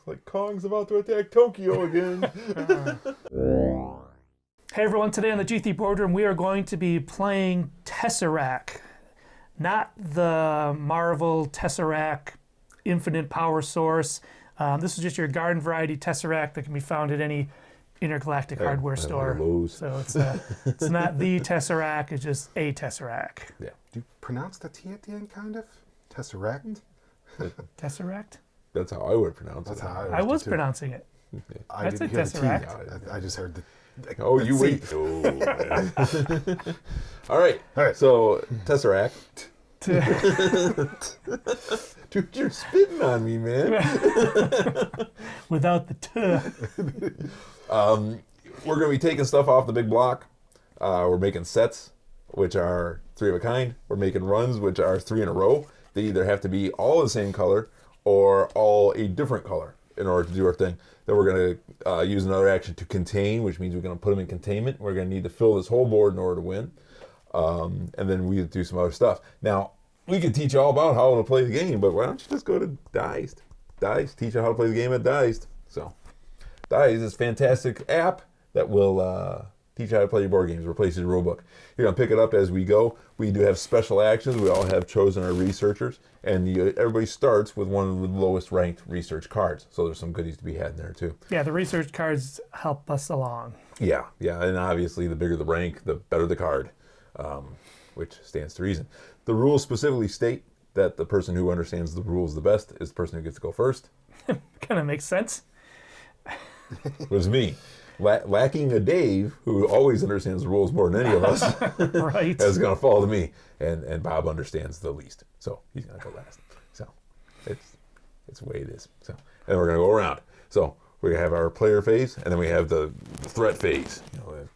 Looks like Kong's about to attack Tokyo again. Hey everyone, today on the G3 Boardroom we are going to be playing Tesseract. Not the Marvel Tesseract infinite power source. This is just your garden variety Tesseract that can be found at any intergalactic hardware store. So it's not the Tesseract, it's just a Tesseract. Yeah. Do you pronounce the T at the end, kind of? Tesseract? Tesseract? That's how I would pronounce That's it. how I was pronouncing it. I That's didn't a hear the T. Tesseract. I just heard the... Oh, you C. wait. Oh, man. All right. So, Tesseract. Dude, you're spitting on me, man. Without the T. We're going to be taking stuff off the big block. We're making sets, which are 3 of a kind. We're making runs, which are 3 in a row. They either have to be all the same color or all a different color in order to do our thing. Then we're going to use another action to contain, which means we're going to put them in containment. We're going to need to fill this whole board in order to win. And then we do some other stuff. Now, we could teach you all about how to play the game, but why don't you just go to Diced? Diced, teach you how to play the game at Diced. So, Diced is a fantastic app that will teach you how to play your board games, replaces your rule book. You're going to pick it up as we go. We do have special actions. We all have chosen our researchers, and everybody starts with one of the lowest ranked research cards. So there's some goodies to be had in there too. Yeah, the research cards help us along. Yeah, and obviously the bigger the rank, the better the card, which stands to reason. The rules specifically state that the person who understands the rules the best is the person who gets to go first. Kind of makes sense. It was me. Lacking a Dave, who always understands the rules more than any of us, Right. is going to fall to me. And Bob understands the least. So he's going to go last. So it's the way it is. So, and we're going to go around. So we have our player phase, and then we have the threat phase,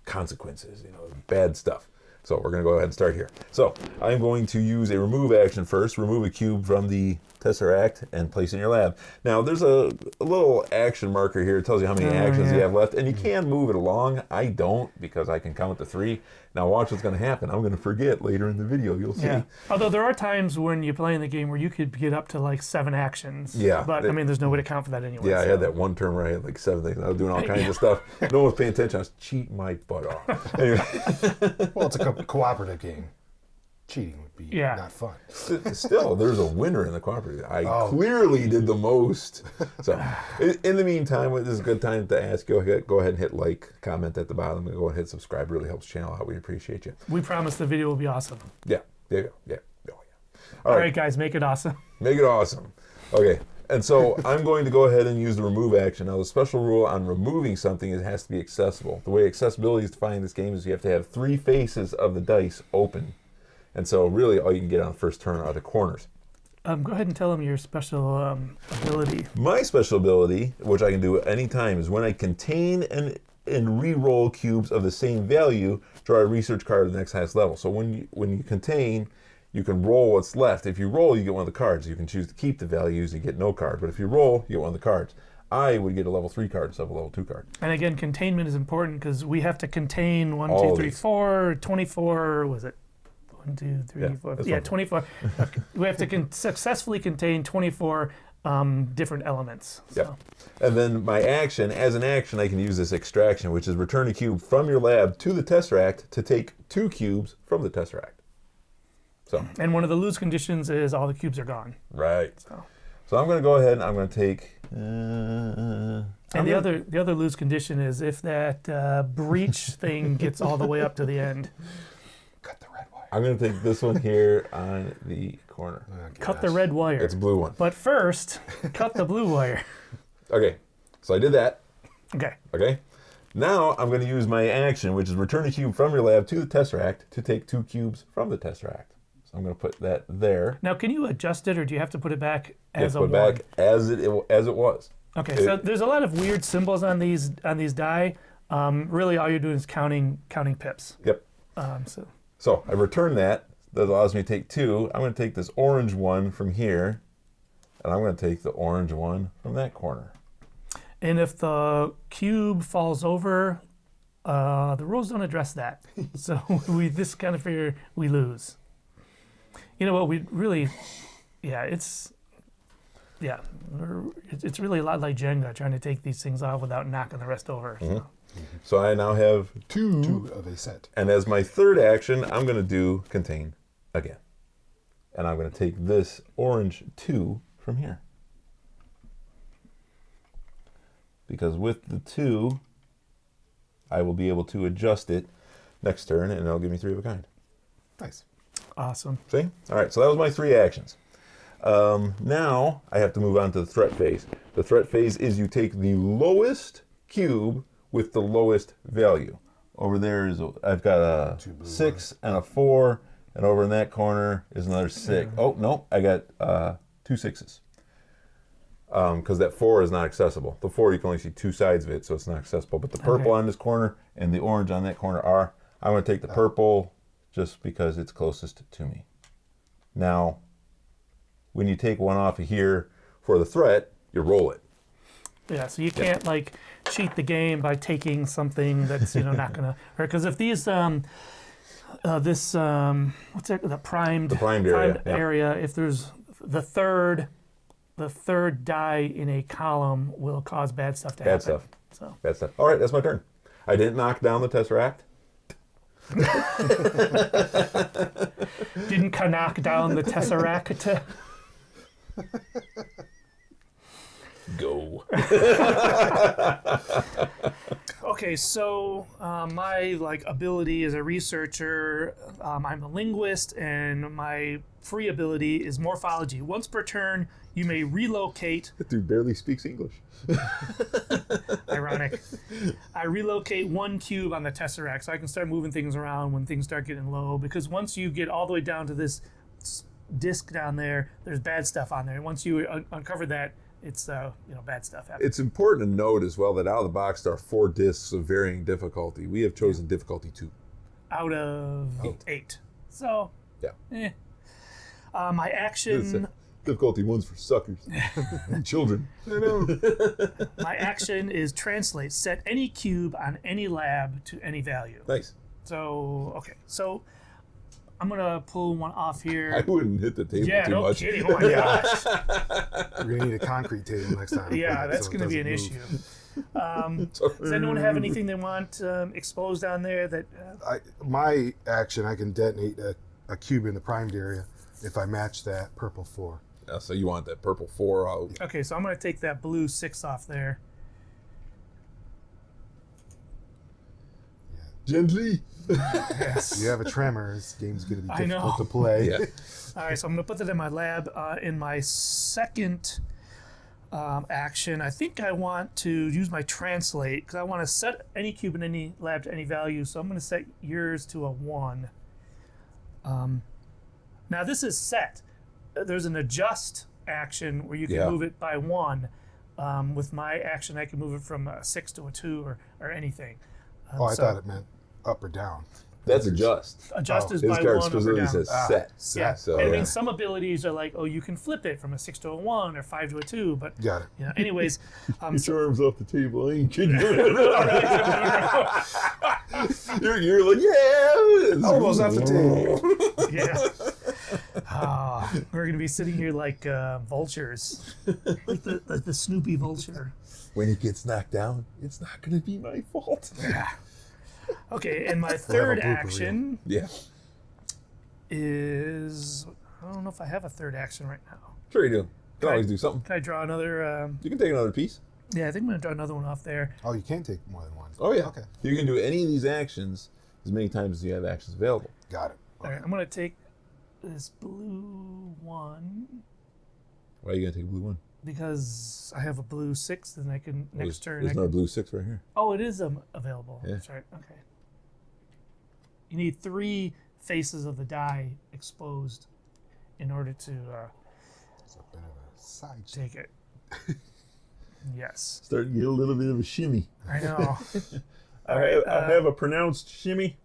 consequences, bad stuff. So we're going to go ahead and start here. So I'm going to use a remove action first. Remove a cube from the Tesseract and place it in your lab. Now there's a little action marker here. It tells you how many actions you have left, and you can move it along. I don't, because I can count to 3. Now watch what's going to happen. I'm going to forget later in the video. You'll see. Yeah. Although there are times when you're playing the game where you could get up to like 7 actions. Yeah. But there's no way to count for that anyway. Yeah, I had that one term where I had like 7 things. I was doing all kinds of stuff. No one was paying attention. I was cheating my butt off. Anyway. Well, it's a cooperative game. Cheating would be not fun. Still, there's a winner in the cooperative. I clearly did the most. So, in the meantime, this is a good time to ask. Go ahead and hit like, comment at the bottom, and go ahead and hit subscribe. It really helps the channel out. We appreciate you. We promise the video will be awesome. Yeah. There you go. Yeah. Oh, yeah. All right, guys, make it awesome. Make it awesome. Okay. And so I'm going to go ahead and use the remove action. Now, the special rule on removing something is it has to be accessible. The way accessibility is defined in this game is you have to have 3 faces of the dice open. And so really all you can get on the first turn are the corners. Go ahead and tell them your special ability. My special ability, which I can do at any time, is when I contain and re-roll cubes of the same value, draw a research card at the next highest level. So when you contain, you can roll what's left. If you roll, you get one of the cards. You can choose to keep the values and get no card. But if you roll, you get one of the cards. I would get a level 3 card instead of a level 2 card. And again, containment is important because we have to contain 1, All 2, 3, these. 4, 24, was it? 1, 2, 3, 4. Yeah, 24. Okay. We have to successfully contain 24 different elements. So. Yep. And then my action, as an action, I can use this extraction, which is return a cube from your lab to the Tesseract to take 2 cubes from the Tesseract. So. And one of the lose conditions is all the cubes are gone. Right. So I'm going to go ahead and I'm going to take... and the other lose condition is if that breach thing gets all the way up to the end. Cut the red wire. I'm going to take this one here on the corner. Cut the red wire. It's a blue one. But first, cut the blue wire. Okay. So I did that. Okay. Now I'm going to use my action, which is return a cube from your lab to the Tesseract to take 2 cubes from the Tesseract. So I'm going to put that there. Now, can you adjust it, or do you have to put it back as a 1? Put it back as it was. Okay, so there's a lot of weird symbols on these die. Really, all you're doing is counting pips. Yep. So I return that. That allows me to take 2. I'm going to take this orange one from here, and I'm going to take the orange one from that corner. And if the cube falls over, the rules don't address that. So we this kind of figure we lose. You know what? We really, it's Yeah, it's really a lot like Jenga, trying to take these things off without knocking the rest over. So. So I now have two of a set. And as my third action, I'm going to do contain again. And I'm going to take this orange 2 from here. Because with the 2, I will be able to adjust it next turn, and it'll give me 3 of a kind. Nice. Awesome. See? All right, so that was my 3 actions. Now I have to move on to the threat phase. The threat phase is you take the lowest cube with the lowest value. Over there is, I've got a 6 and a 4, and over in that corner is another 6. Oh, no, I got 2 6s. Because that 4 is not accessible. The 4, you can only see 2 sides of it, so it's not accessible. But the purple on this corner and the orange on that corner are. I'm going to take the purple just because it's closest to me. Now, when you take one off of here for the threat, you roll it. Yeah, so you can't like cheat the game by taking something that's not gonna. Because if these what's that, the primed area, if there's the third die in a column will cause bad stuff to happen. Bad stuff. So Bad stuff. All right, that's my turn. I didn't knock down the Tesseract. didn't knock down the Tesseract. Go. Okay, so my ability as a researcher, I'm a linguist, and my free ability is morphology. Once per turn, you may relocate. That dude barely speaks English. Ironic. I relocate 1 cube on the Tesseract, so I can start moving things around when things start getting low. Because once you get all the way down to this disc down there, there's bad stuff on there. Once you uncover that, it's bad stuff happens. It's important to note as well that out of the box there are 4 discs of varying difficulty. We have chosen difficulty 2. Out of 8. So, yeah. My action... Difficulty 1's for suckers and children. I know. My action is translate. Set any cube on any lab to any value. Nice. So, okay. So, I'm going to pull one off here. I wouldn't hit the table too much. Yeah, no kidding. Oh, my gosh. We're going to need a concrete table next time. Yeah, that's going to be an issue. Does anyone have anything they want exposed on there? That my action, I can detonate a cube in the primed area if I match that purple 4. So you want that purple 4 out. Okay, so I'm going to take that blue 6 off there. Yeah. Gently. Yes. You have a tremor. This game's going to be difficult to play. Yeah. All right, so I'm going to put that in my lab. In my second action, I think I want to use my translate because I want to set any cube in any lab to any value. So I'm going to set yours to a 1. Now this is set. There's an adjust action where you can move it by 1. With my action, I can move it from a 6 to a 2 or anything. I thought it meant up or down. That's adjust. Adjust is His by card 1 up or specifically down. says set. Yeah. So, I mean, some abilities are like, you can flip it from a 6 to a 1 or 5 to a 2. But Got it. Anyways, Get your arms off the table. I ain't kidding. You're like, yeah. Almost off the table. yeah. We're gonna be sitting here like vultures, like the Snoopy vulture. When he gets knocked down, it's not going to be my fault. Yeah. Okay, and my third action is I don't know if I have a third action right now. Sure you do. You can always do something. Can I draw another? You can take another piece. Yeah, I think I'm gonna draw another one off there. Oh, you can take more than 1. Oh yeah. Okay. You can do any of these actions as many times as you have actions available. Got it. All right, I'm gonna take this blue 1 Why are you going to take a blue 1? because I have a blue 6, and I can next turn. There's another blue 6 right here. Oh, it is available. Yeah. That's right. Okay. You need 3 faces of the die exposed in order to It's a bit of a side take it. Yes. Starting to get a little bit of a shimmy. I know. I have a pronounced shimmy.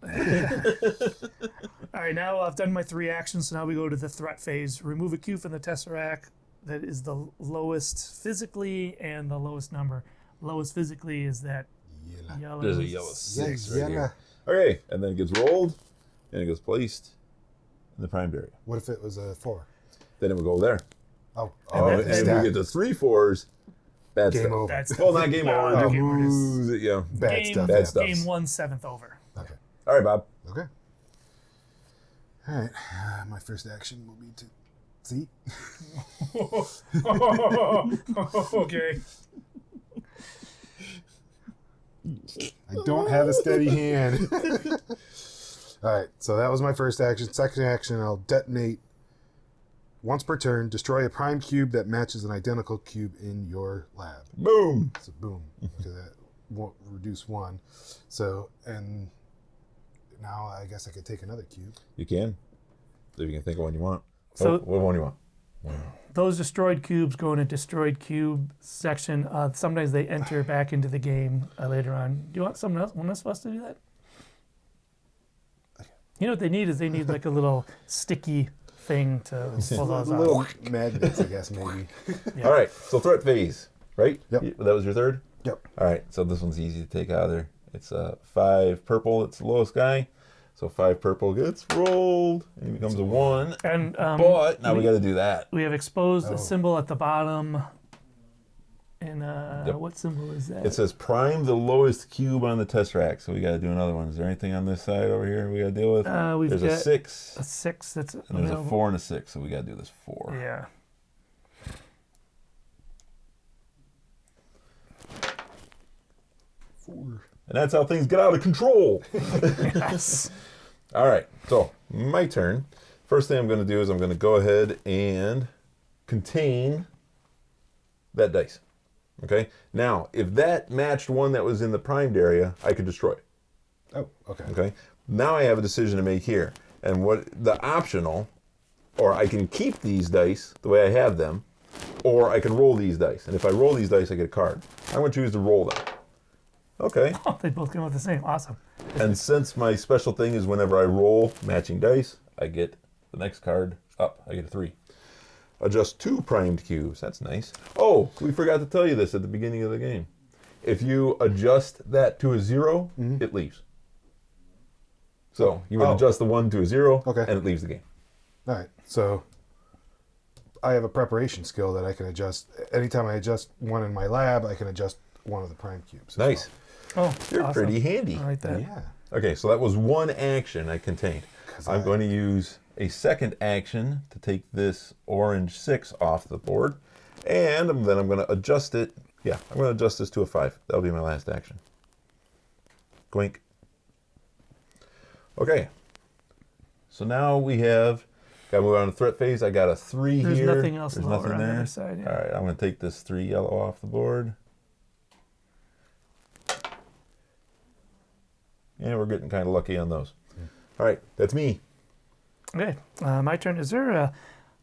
All right, now I've done my 3 actions, so now we go to the threat phase. Remove a cube from the Tesseract that is the lowest physically and the lowest number. Lowest physically is that yellow. There's a yellow 6 right yeah. here. Okay, and then it gets rolled, and it gets placed in the primed area. What if it was a 4? Then it would go there. Oh, And it's if we stacked. get to 3 4s, bad Game stuff. over. That's Well, not game over. Just game over. lose it, yeah. Bad stuff. Bad Yeah. stuff. Game 1, 7th over. Okay. All right, Bob. Okay. All right. My first action will be to see. Okay. I don't have a steady hand. All right. So that was my first action. Second action, I'll detonate once per turn. Destroy a prime cube that matches an identical cube in your lab. Boom. So boom. Okay, that won't reduce 1. So and now I guess I could take another cube. You can. If you can think of one you want. So- What one you want? Those destroyed cubes go in a destroyed cube section. Sometimes they enter back into the game later on. Do you want someone else? One of us to do that? You know what they need is they need like a little sticky thing to pull those Little off. magnets, I guess maybe. Yeah. All right. So threat phase, right? Yep. That was your third? Yep. All right. So this one's easy to take out of there. It's 5 purple. It's the lowest guy. So 5 purple gets rolled. And it becomes a 1. And But now we got to do that. we have exposed Oh. a symbol at the bottom. And Yep. what symbol is that? It says prime the lowest cube on the Tesseract. So we got to do another one. Is there anything on this side over here we got to deal with? We've There's got a 6. a 6 that's And there's a available. 4 and a 6. So we got to do this 4. Yeah. And that's how things get out of control. Yes. All right, so my turn. First thing I'm going to do is I'm going to go ahead and contain that dice. Okay. Now, if that matched one that was in the primed area, I could destroy it. Oh, okay. Okay. Now I have a decision to make here, and what the optional, or I can keep these dice the way I have them, or I can roll these dice. And if I roll these dice, I get a card. I'm going to choose to roll them. Okay. Oh, they both come out the same. Awesome. And since my special thing is whenever I roll matching dice, I get the next card up. I get a 3. Adjust 2 primed cubes. That's nice. Oh, we forgot to tell you this at the beginning of the game. If you adjust that to a 0, it leaves. So you would Oh. adjust the 1 to a 0, Okay. and it leaves the game. All right. So I have a preparation skill that I can adjust. Anytime I adjust one in my lab, I can adjust one of the prime cubes. as Nice. Oh, You're awesome. pretty handy. I like well. that. Yeah. Okay, so that was one action I contained. 'Cause I'm I- going to use a second action to take this orange 6 off the board. And then I'm going to adjust it. Yeah, I'm going to adjust this to a 5. That'll be my last action. Gwink. Okay. So now we have, got to move on to threat phase. I got a 3 There's here. nothing else There's lower nothing on the there. other side, yeah. All right, I'm going to take this 3 yellow off the board. Yeah, we're getting kind of lucky on those. All right, that's me. Okay, my turn. Is there a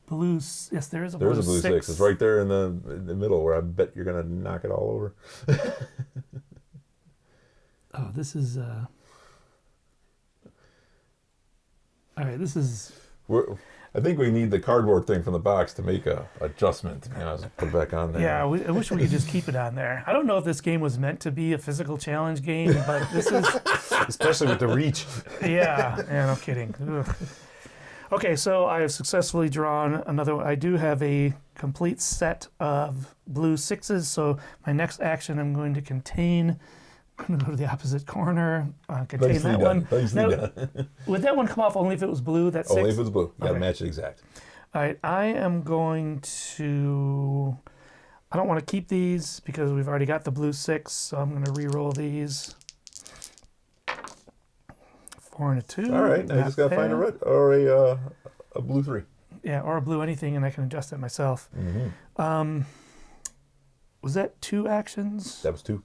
blue? Yes, there is a There's blue a blue 6. It's right there in the middle where I bet you're going to knock it all over. Oh, this is. All right, this is. I think we need the cardboard thing from the box to make a adjustment. To be honest, put it back on there. Yeah, I wish we could just keep it on there. I don't know if this game was meant to be a physical challenge game, but this is. Especially with the reach. Yeah, no kidding. Ugh. Okay, so I have successfully drawn another one. I do have a complete set of blue 6s, so my next action I'm going to contain. I'm going to go to the opposite corner, contain Nicely that done. one. Nicely Now, done. Would that one come off only if it was blue, that 6? Only if it's blue. You got to Okay. match it exact. All right, I am going to. I don't want to keep these because we've already got the blue 6, so I'm going to re-roll these. 4 and a 2. All right, now you not just got to find a bad. red or a blue 3. Yeah, or a blue anything, and I can adjust it myself. Mm-hmm. Was that 2 actions? That was 2.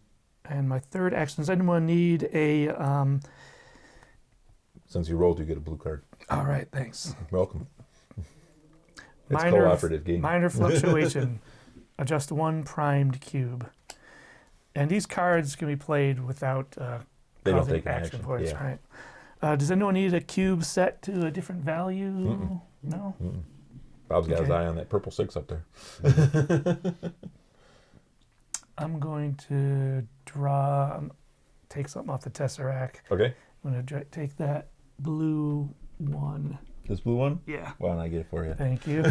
And my third action, does anyone need a. Since you rolled, you get a blue card. All right, thanks. Welcome. It's cooperative game. Minor fluctuation. Adjust 1 primed cube. And these cards can be played without They don't causing take an action, points. yeah. All right. Does anyone need a cube set to a different value? Mm-mm. No? Bob's got his Okay. eye on that purple 6 up there. I'm going to take something off the Tesseract. Okay. I'm going to take that blue 1 This blue one? Yeah. Why don't I get it for you? Thank you. All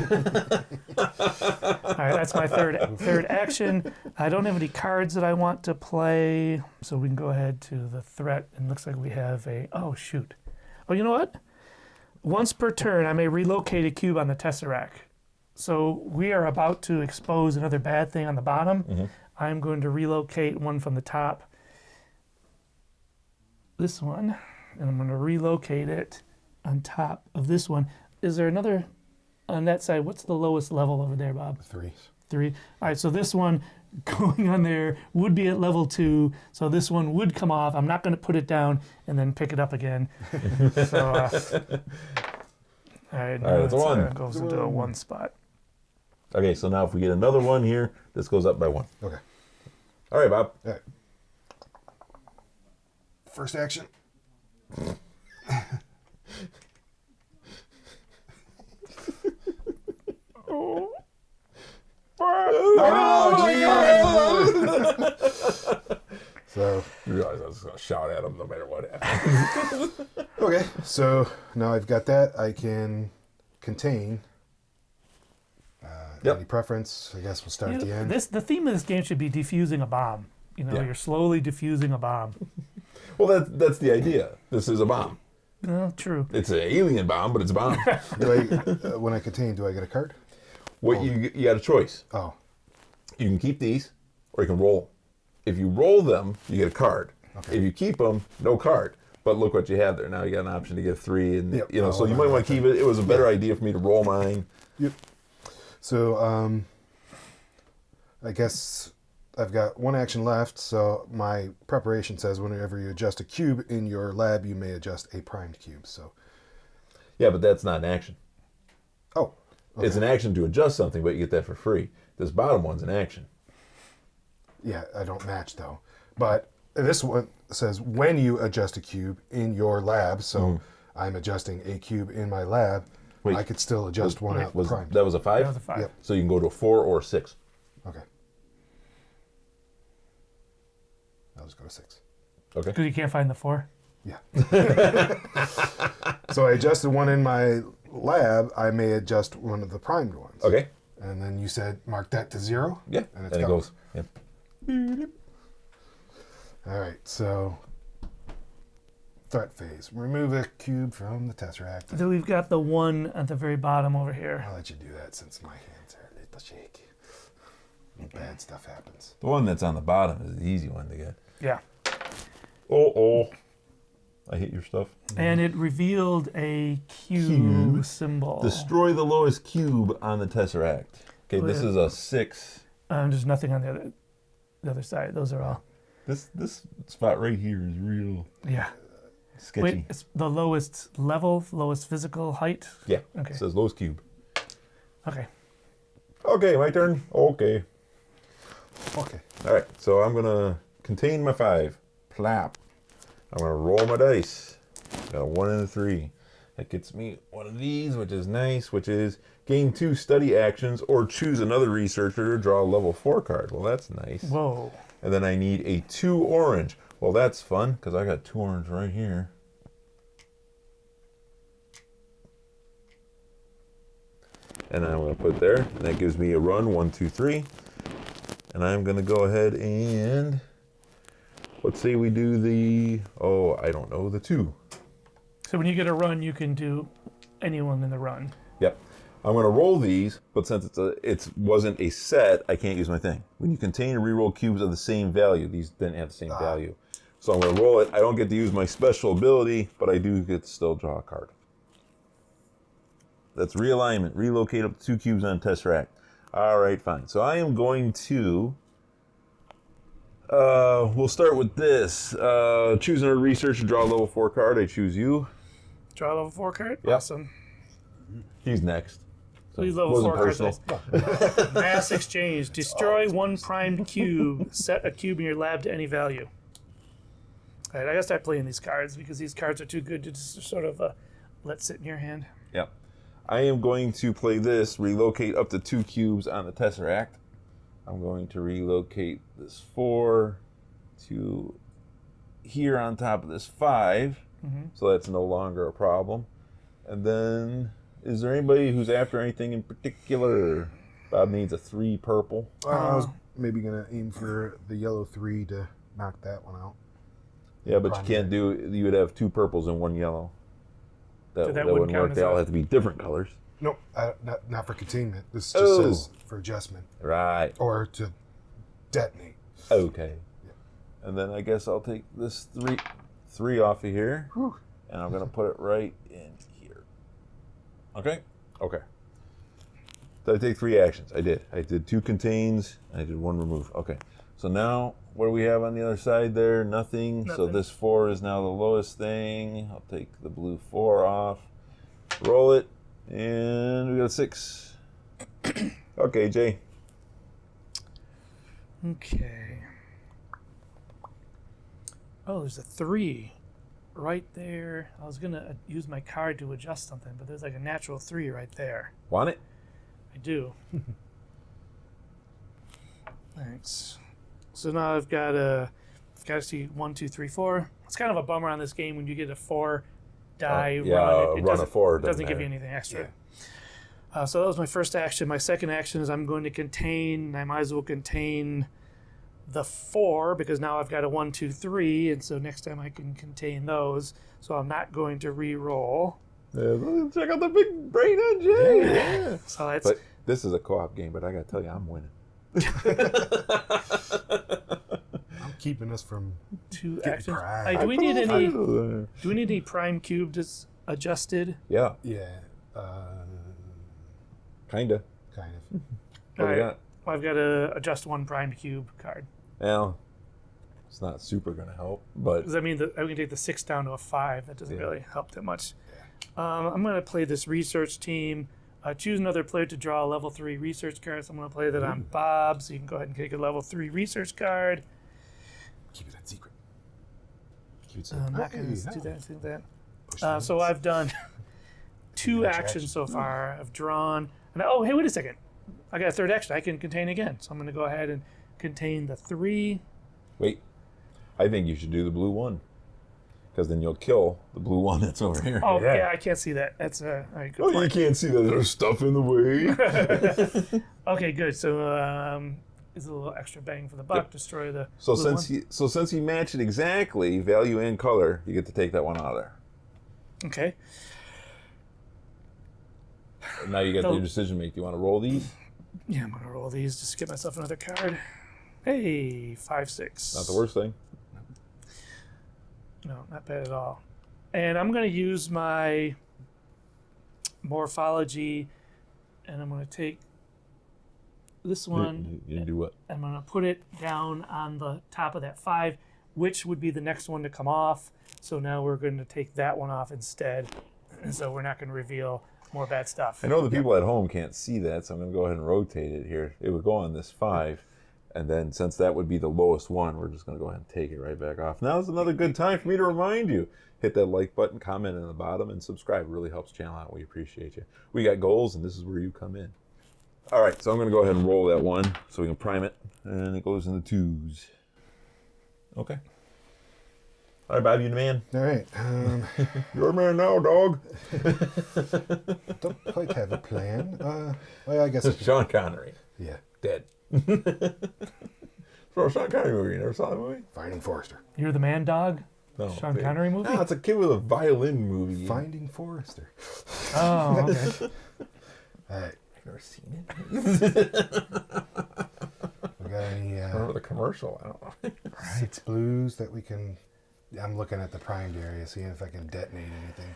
right, that's my third action. I don't have any cards that I want to play, so we can go ahead to the threat. And looks like we have a. Oh shoot! Oh, you know what? Once per turn, I may relocate a cube on the Tesseract. So we are about to expose another bad thing on the bottom. Mm-hmm. I'm going to relocate one from the top. This one, and I'm going to relocate it on top of this one. Is there another on that side? What's the lowest level over there, Bob? 3. 3. All right, so this one going on there would be at level 2. So this one would come off. I'm not going to put it down and then pick it up again. So, all right, now it's a 1. Goes into a 1 spot. Okay, so now if we get another 1 here, this goes up by 1. Okay. All right, Bob. All right. First action. So You realize I was going to shout at him no matter what happened. okay, so now I've got that. I can contain. Yep. Any preference? I guess we'll start at the end. The theme of this game should be defusing a bomb. You know, Yeah. you're slowly defusing a bomb. Well, that's the idea. This is a bomb. Well, true. It's an alien bomb, but it's a bomb. Do I, when I contain, do I get a card? You got a choice. Oh, You can keep these, or you can roll. If you roll them, you get a card. Okay. If you keep them, no card. But look what you have there. Now you got an option to get 3, and Yep. so you Oh, might want to keep it. It was a better idea for me to roll mine. yep. So I guess I've got 1 action left. So my preparation says whenever you adjust a cube in your lab, you may adjust a primed cube. So Yeah, but that's not an action. oh, okay. It's an action to adjust something, but you get that for free. This bottom one's an action. Yeah, I don't match though. But this one says when you adjust a cube in your lab, so I'm adjusting a cube in my lab, Wait, I could still adjust one out primed. That was a 5? That was a 5. Yep. So you can go to a 4 or a 6. Okay. I'll just go to 6. Okay. Because you can't find the 4. Yeah. So I adjusted one in my lab. I may adjust one of the primed ones. Okay. And then you said mark that to 0. Yeah. And it's it gone. goes. Yeah. All right. So threat phase. Remove a cube from the Tesseract. So we've got the 1 at the very bottom over here. I'll let you do that since my hands are a little shaky. Bad stuff happens. The one that's on the bottom is the easy one to get. Yeah. Oh. I hit your stuff. And it revealed a cube symbol. Destroy the lowest cube on the Tesseract. Okay, this is a 6. There's nothing on the other side. Those are all. This spot right here is real Yeah. sketchy. Wait, it's the lowest level, lowest physical height? Yeah. Okay. It says lowest cube. Okay. Okay, my turn. Okay. Okay. All right, so I'm going to contain my 5. Plop. I'm going to roll my dice. Got a 1 and a 3. That gets me one of these, which is nice, which is gain 2 study actions or choose another researcher to draw a level 4 card. Well, that's nice. Whoa. And then I need a 2 orange. Well, that's fun because I got 2 orange right here. And I'm going to put there. And that gives me a run, 1, 2, 3. And I'm going to go ahead and let's say we do the, I don't know, the 2. So when you get a run, you can do anyone in the run. Yep. I'm going to roll these, but since it wasn't a set, I can't use my thing. When you contain and reroll cubes of the same value, these didn't have the same value. So I'm going to roll it. I don't get to use my special ability, but I do get to still draw a card. That's realignment. Relocate up to 2 cubes on Tesseract. All right, fine. So I am going to... we'll start with this. Choosing a researcher, draw a level 4 card. I choose you. Draw a level 4 card? Yep. Awesome. He's next. So these level Wasn't 4 personal. cards. Mass exchange. Destroy 1 primed cube. Set a cube in your lab to any value. All right, I gotta start playing these cards because these cards are too good to just sort of let sit in your hand. Yep. I am going to play this, relocate up to 2 cubes on the Tesseract. I'm going to relocate this 4 to here on top of this 5. So that's no longer a problem. And then, is there anybody who's after anything in particular? Bob needs a 3 purple. I was maybe gonna aim for the yellow 3 to knock that one out. Yeah, but you can't do. You would have 2 purples and 1 yellow. That wouldn't wouldn't count work. as They all a- have to be different colors. Nope, not for containment. This just says for adjustment Right. or to detonate. Okay. And then I guess I'll take this three off of here, Whew. and I'm gonna put it right in here. Okay. Okay. So I take 3 actions. I did. I did 2 contains. I did 1 remove. Okay. So now, what do we have on the other side there? Nothing. So this 4 is now the lowest thing. I'll take the blue 4 off. Roll it, and we got a 6. Okay, Jay. Okay. Oh, there's a 3 right there. I was gonna use my card to adjust something, but there's like a natural 3 right there. Want it? I do. Thanks. So now I've got to see 1, 2, 3, 4. It's kind of a bummer on this game when you get a 4 die yeah, run. It run a doesn't, 4 doesn't give matter. you anything extra. So that was my first action. My second action is I'm going to contain. I might as well contain the 4 because now I've got a 1, 2, 3, and so next time I can contain those. So I'm not going to re-roll. Yeah, check out the big brain on Jay. Yeah. So that's But this is a co-op game, but I gotta tell you, I'm winning. I'm keeping us from 2 getting actions. prime. Hey, do we need any? Yeah. Do we need any prime cubed adjusted? Yeah, yeah, kinda. kind of. What All do we right. got? Well, I've got to adjust 1 prime cube card. Well, it's not super gonna help, but Does that mean that I can take the 6 down to a 5? That doesn't Yeah. really help that much. I'm going to play this research team. Choose another player to draw a level 3 research card. So I'm going to play that on Bob. So you can go ahead and take a level 3 research card. Keep it that secret. I'm not going Hey, to do no. that. Do that. Push the So buttons. I've done 2 Each actions action. so far. I've drawn. And oh, hey, wait a second. I got a 3rd action. I can contain again. So I'm going to go ahead and contain the 3. wait. I think you should do the blue one, because then you'll kill the blue one that's over here. Oh, Yeah. yeah, I can't see that. That's a all right, good Oh, you point. can't see that there's stuff in the way. Okay, good. So is a little extra bang for the buck. Destroy the So blue since he matched it exactly, value and color, you get to take that one out of there. one. Okay. Now you got So- the decision to make. Do you want to roll these? Yeah, I'm gonna roll these just to get myself another card. Hey, 5, 6. Not the worst thing. No, not bad at all. And I'm gonna use my morphology, and I'm gonna take this one. You do what? I'm gonna put it down on the top of that 5, which would be the next one to come off. So now we're going to take that one off instead, and so we're not going to reveal more bad stuff. I know the people at home can't see that, so I'm going to go ahead and rotate it here. It would go on this 5, and then since that would be the lowest one, we're just going to go ahead and take it right back off. Now is another good time for me to remind you. Hit that like button, comment in the bottom, and subscribe. It really helps the channel out. We appreciate you. We got goals, and this is where you come in. All right, so I'm going to go ahead and roll that one so we can prime it, and it goes in the 2s. Okay. All right, Bob, you the man. All right. You're a man now, dog. Don't quite have a plan. Well, I guess. Sean Connery. Yeah. Dead. For a Sean Connery movie. You never saw that movie? Finding Forrester. You're the man dog? No. Sean Connery movie? No, it's a kid with a violin movie. Finding Forrester. Oh, okay. All right. I've never seen it. We got any I remember the commercial. I don't know. 6 blues that we can. I'm looking at the primed area, seeing if I can detonate anything.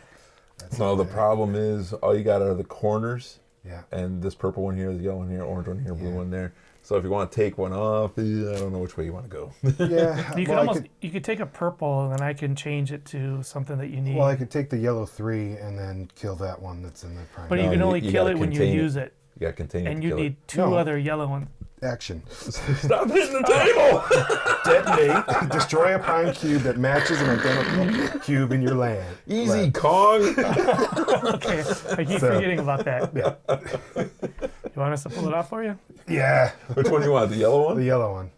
That's No, not the there. problem is all you got are the corners, Yeah. and this purple one here, the yellow one here, orange one here, blue Yeah. one there. So if you want to take one off, I don't know which way you want to go. Yeah. You could well, almost you could take a purple and then I can change it to something that you need. I could take the yellow 3 and then kill that one that's in the prime. but No, you can you- only you kill gotta it when you contain it. use it. You got to contain it And to you kill need it. 2 No. other yellow ones. Action. Stop hitting the table! Detonate. Destroy a prime cube that matches an identical cube in your land. Easy, Land. Kong! Okay, I keep So- forgetting about that. Yeah. You want us to pull it off for you? Yeah. Which one do you want? The yellow The one? yellow one.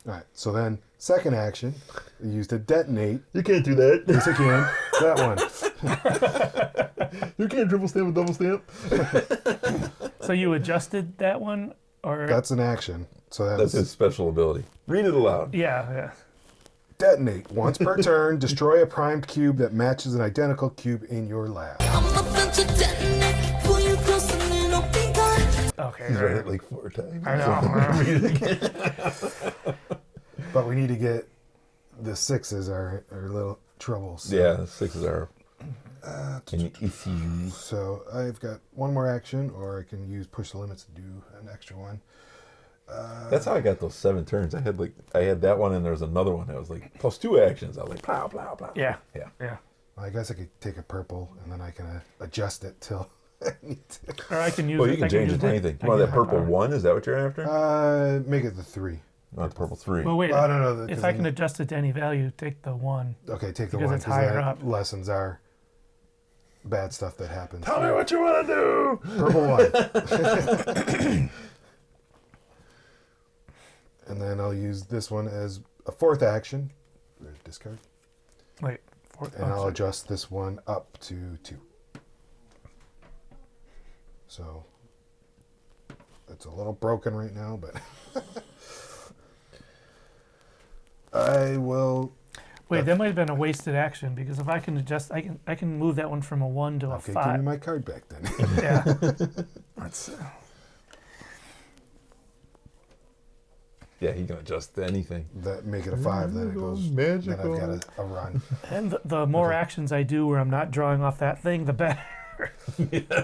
All right. So then, second action, I use to detonate. You can't do that. Yes, I can. That one. You can't triple stamp and double stamp. So you adjusted that one, or That's an action. So That's his special ability. Read it aloud. yeah. detonate. Once per turn, destroy a primed cube that matches an identical cube in your lab. Okay. He's read it like 4 times. I know. But we need to get the 6s are a little trouble. So. Yeah, 6s are any issues. So I've got one more action, or I can use push the limits to do an extra one. That's how I got those 7 turns. I had that one, and there was another one that was like +2 actions. I was like, plow, plow, plow. Yeah. Yeah. I guess I could take a purple, and then I can adjust it till I need to. Or I can use. Well, it. you can I change use it to it. anything. I You want can- that purple 1? Is that what you're after? Make it the 3. Not the purple 3. Well, wait. Oh, no, If I can adjust it to any value, take the 1. Okay, take the Because one it's higher that up. lessens our bad stuff that happens. Tell me what you want to do. Purple 1. And then I'll use this one as a 4th action. Discard. Wait. Fourth, And I'll sorry. adjust this one up to 2. So it's a little broken right now, but I will. Wait, that might have been a wasted action because if I can adjust, I can move that one from a 1 to a Okay, 5. give me my card back then. Yeah. Let's. Yeah, he can adjust to anything. That make it a 5, then it goes. Magical. Then I've got a run. And the more actions I do where I'm not drawing off that thing, the better.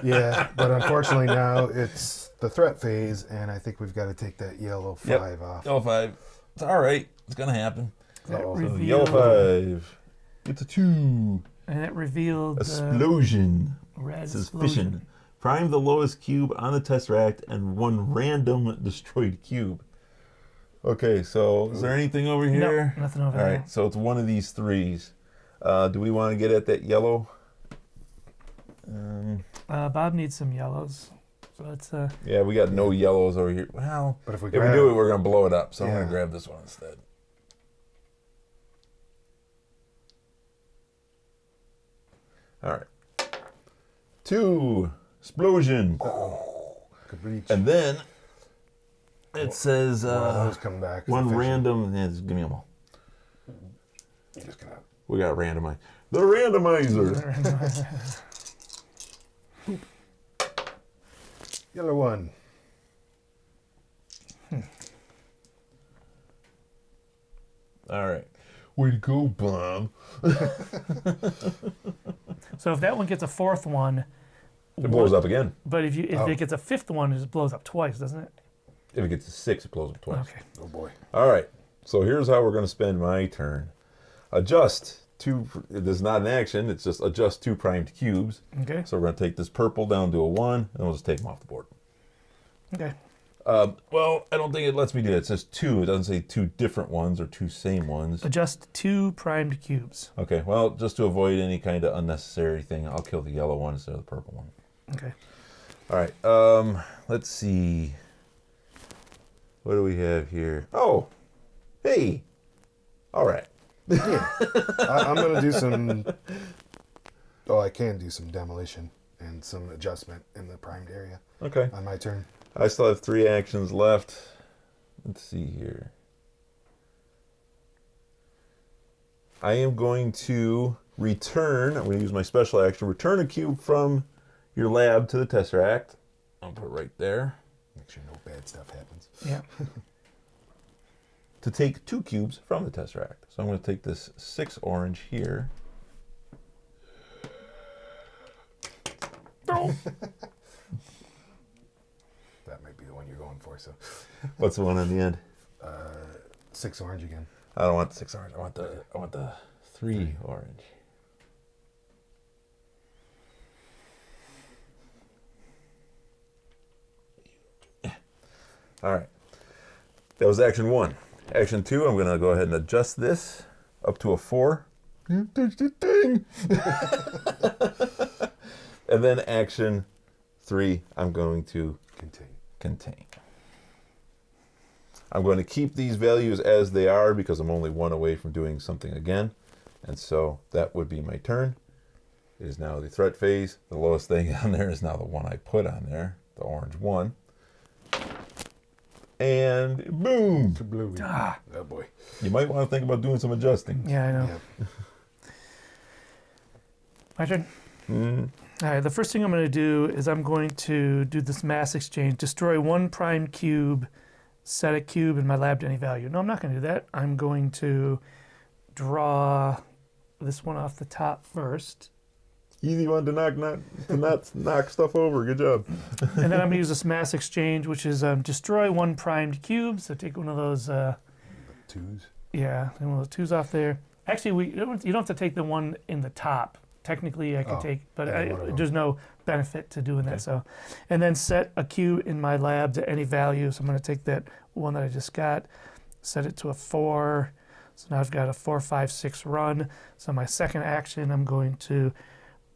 Yeah, but unfortunately now it's the threat phase, and I think we've got to take that yellow 5 off. Yellow 5. It's all right. It's gonna happen. That Uh-oh. So revealed, yellow 5. It's a 2. and it revealed Explosion. red It says explosion. fission. Prime the lowest cube on the Tesseract and 1 random destroyed cube. Okay, so is there anything over here? No, nothing over All there. right, so it's one of these 3s. Do we want to get at that yellow? Bob needs some yellows, so let's. Yeah, we got no yellows over here. Well, But if we if we grab, do it, we're going to blow it up. So I'm Yeah. going to grab this one instead. All right. 2. Explosion. could reach. And then it says one of those come back. as one efficient. random. Yeah, just give me them all. Just gonna. We got randomizer. The randomizer. Yellow 1. All right. Way to go, Bob. So if that one gets a 4th one, It blows up again. but if Oh. it gets a 5th one, it just blows up twice, doesn't it? If it gets to 6, it blows up twice. Okay. Oh boy. All right. So here's how we're going to spend my turn. Adjust 2. This is not an action. It's just adjust 2 primed cubes. Okay. So we're going to take this purple down to a 1, and we'll just take them off the board. Okay. Well, I don't think it lets me do that. It says 2. It doesn't say 2 different ones or 2 same ones. Adjust 2 primed cubes. Okay, well, just to avoid any kind of unnecessary thing, I'll kill the yellow one instead of the purple one. Okay. All right, let's see. What do we have here? Oh, hey. All right. I'm gonna do some. Oh, I can do some demolition and some adjustment in the primed area Okay. on my turn. I still have 3 actions left. Let's see here. I am going to return. I'm going to use my special action. Return a cube from your lab to the Tesseract. I'll put it right there. Make sure no bad stuff happens. Yeah. To take 2 cubes from the Tesseract. So I'm going to take this 6 orange here. That might be the one you're going for. So, What's the one on the end? 6 orange again. I don't want the 6 orange. I want the 3 orange. All right. That was action 1. Action 2, I'm going to go ahead and adjust this up to a 4. You touched the thing. And then action 3, I'm going to Continue. contain. I'm going to keep these values as they are because I'm only one away from doing something again. And so that would be my turn. It is now the threat phase. The lowest thing on there is now the one I put on there, the orange one. And boom! Kablooey. Ah. Oh boy. You might want to think about doing some adjusting. Yeah, I know. Yeah. My turn. Mm. All right, the first thing I'm going to do is I'm going to do this mass exchange. Destroy one prime cube, set a cube in my lab to any value. No, I'm not going to do that. I'm going to draw this one off the top first. Easy one to not knock stuff over. Good job. And then I'm going to use this mass exchange, which is destroy one primed cube. So take one of those, Twos. yeah, one of those twos off there. Actually, you don't have to take the one in the top. Technically, I could take, but yeah, whatever. there's no benefit to doing that. So, and then set a cube in my lab to any value. So I'm going to take that one that I just got, set it to a 4. So now I've got a 4, 5, 6 run. So my second action, I'm going to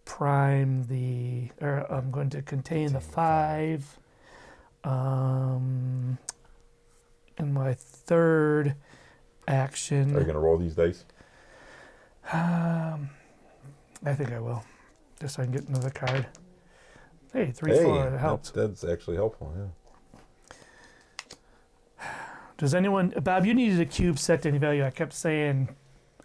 prime I'm going to contain the 5. And my third action. Are you going to roll these dice? I think I will, just so I can get another card. Hey, 3, Hey, 4, that helps. That's actually helpful, yeah. Does anyone, Bob? You needed a cube set to any value. I kept saying,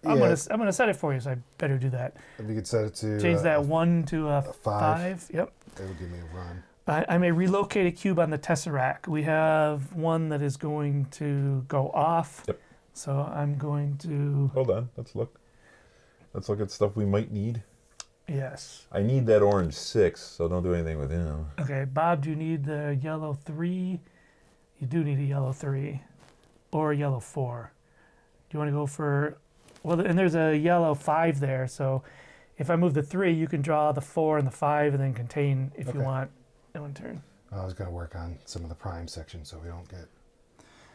I'm Yeah. gonna set it for you, so I better do that. If you could set it to Change that 1 to a 5. 5. Yep. That would give me a run. I may relocate a cube on the Tesseract. We have one that is going to go off. Yep. So I'm going to. Hold on. Let's look. Let's look at stuff we might need. Yes. I need that orange 6, so don't do anything with him. Okay, Bob, do you need the yellow 3? You do need a yellow 3 or a yellow 4. Do you want to go for, well, and there's a yellow 5 there, so if I move the 3, you can draw the 4 and the 5 and then contain if you Okay. want in one turn. I was going to work on some of the prime sections so we don't get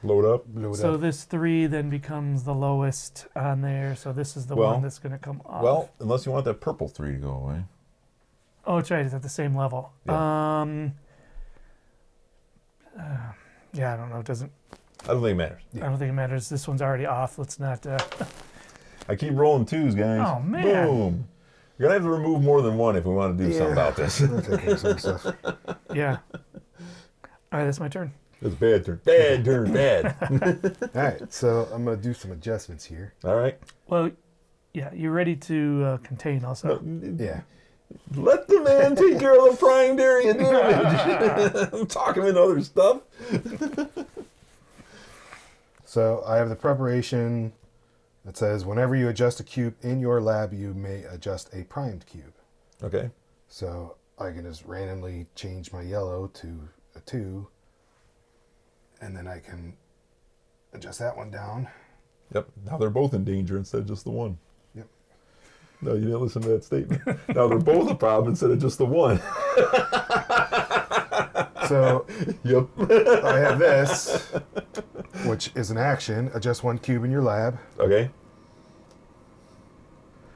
Load up. blew it So up. this 3 then becomes the lowest on there, so this is the Well- one that's going to come off. Well, unless you want that purple 3 to go away. Oh, it's right, it's at the same level. Yeah. Yeah, I don't know, it doesn't, I don't think it matters. I don't think it matters. This one's already off, let's not, I keep rolling 2s, guys. Oh, man. Boom. You're going to have to remove more than one if we want to do something about this. I'll take care of some stuff. yeah. All right, that's my turn. It's a bad turn. Bad turn. Bad. All right, so I'm going to do some adjustments here. All right. Well, yeah, you're ready to contain also. Yeah. Let the man take care of the prime area damage. I'm talking into other stuff. So I have the preparation that says whenever you adjust a cube in your lab, you may adjust a primed cube. Okay. So I can just randomly change my yellow to a 2, and then I can adjust that one down. Yep. Now they're both in danger instead of just the one. Yep. No, you didn't listen to that statement. Now they're both a problem instead of just the one. So Yep. I have this, which is an action. Adjust one cube in your lab. Okay.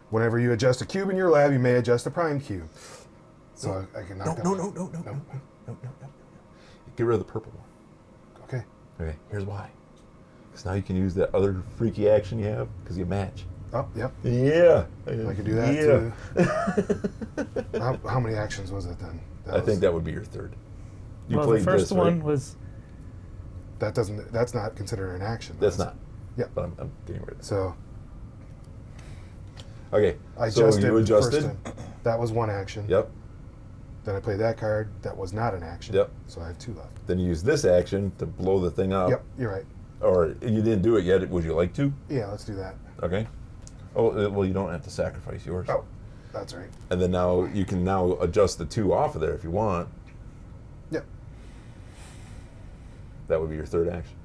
Whenever you adjust a cube in your lab, you may adjust a prime cube. So I can knock that one. No. Get rid of the purple one. Okay. Okay. Here's why. Because now you can use that other freaky action you have because you match. Oh, yep. Yeah. I can do that too. How many actions was it then? I think that would be your third. You Well, the first this, one right? was, that's not considered an action. That's not. Yep. But I'm getting rid of it. So Okay. I so adjusted. you the first adjusted. time. That was one action. Yep. Then I played that card. That was not an action. Yep. So I have 2 left. Then you use this action to blow the thing up. Yep. You're right. Or you didn't do it yet. Would you like to? Yeah. Let's do that. Okay. Oh well, you don't have to sacrifice yours. Oh, that's right. And then now you can now adjust the 2 off of there if you want. Yep. That would be your third action.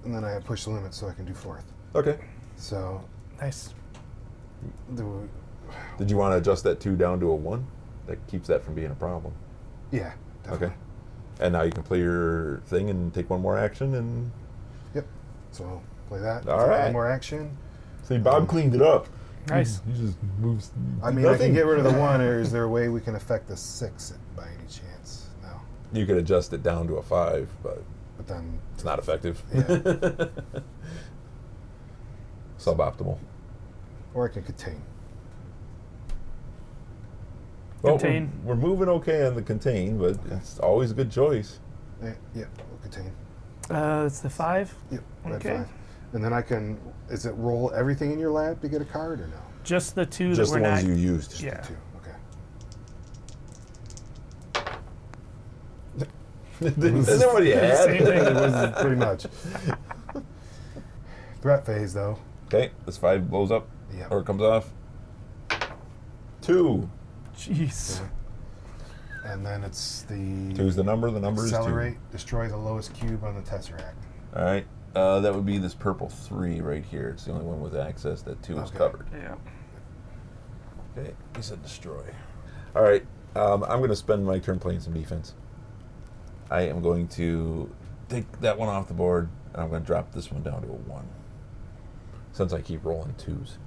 And then I have push the limit, so I can do 4th. Okay. So nice. do Did you want to adjust that 2 down to a 1? That keeps that from being a problem. yeah. Definitely. Okay. And now you can play your thing and take one more action and Yep. So I'll play that. All take right. One more action. see Bob cleaned it up. Nice. He just moves. I mean, I nothing. can get rid of the 1, or is there a way we can affect the 6 by any chance? No. You could adjust it down to a 5, but but then It's not effective. yeah. Suboptimal. Or I can contain. Well, Contain. we're moving okay on the contain, but it's always a good choice. Yeah, we'll contain. It's the 5. Yep, red Okay. 5. And then I can, is it roll everything in your lab to get a card or no? Just the 2 Just that the we're ones not. you used. Just Yeah. the 2, okay. Isn't that what you Same had? thing. It was pretty much. Threat phase, though. Okay, this 5 blows up, Yep. or it comes off. 2. Jeez. And then it's the 2's the number is 2. accelerate, destroy the lowest cube on the Tesseract. All right, that would be this purple 3 right here. It's the only one with access. That 2 is Okay. covered. Yeah. Okay, you said destroy. All right, I'm going to spend my turn playing some defense. I am going to take that one off the board, and I'm going to drop this one down to a 1. Since I keep rolling 2s.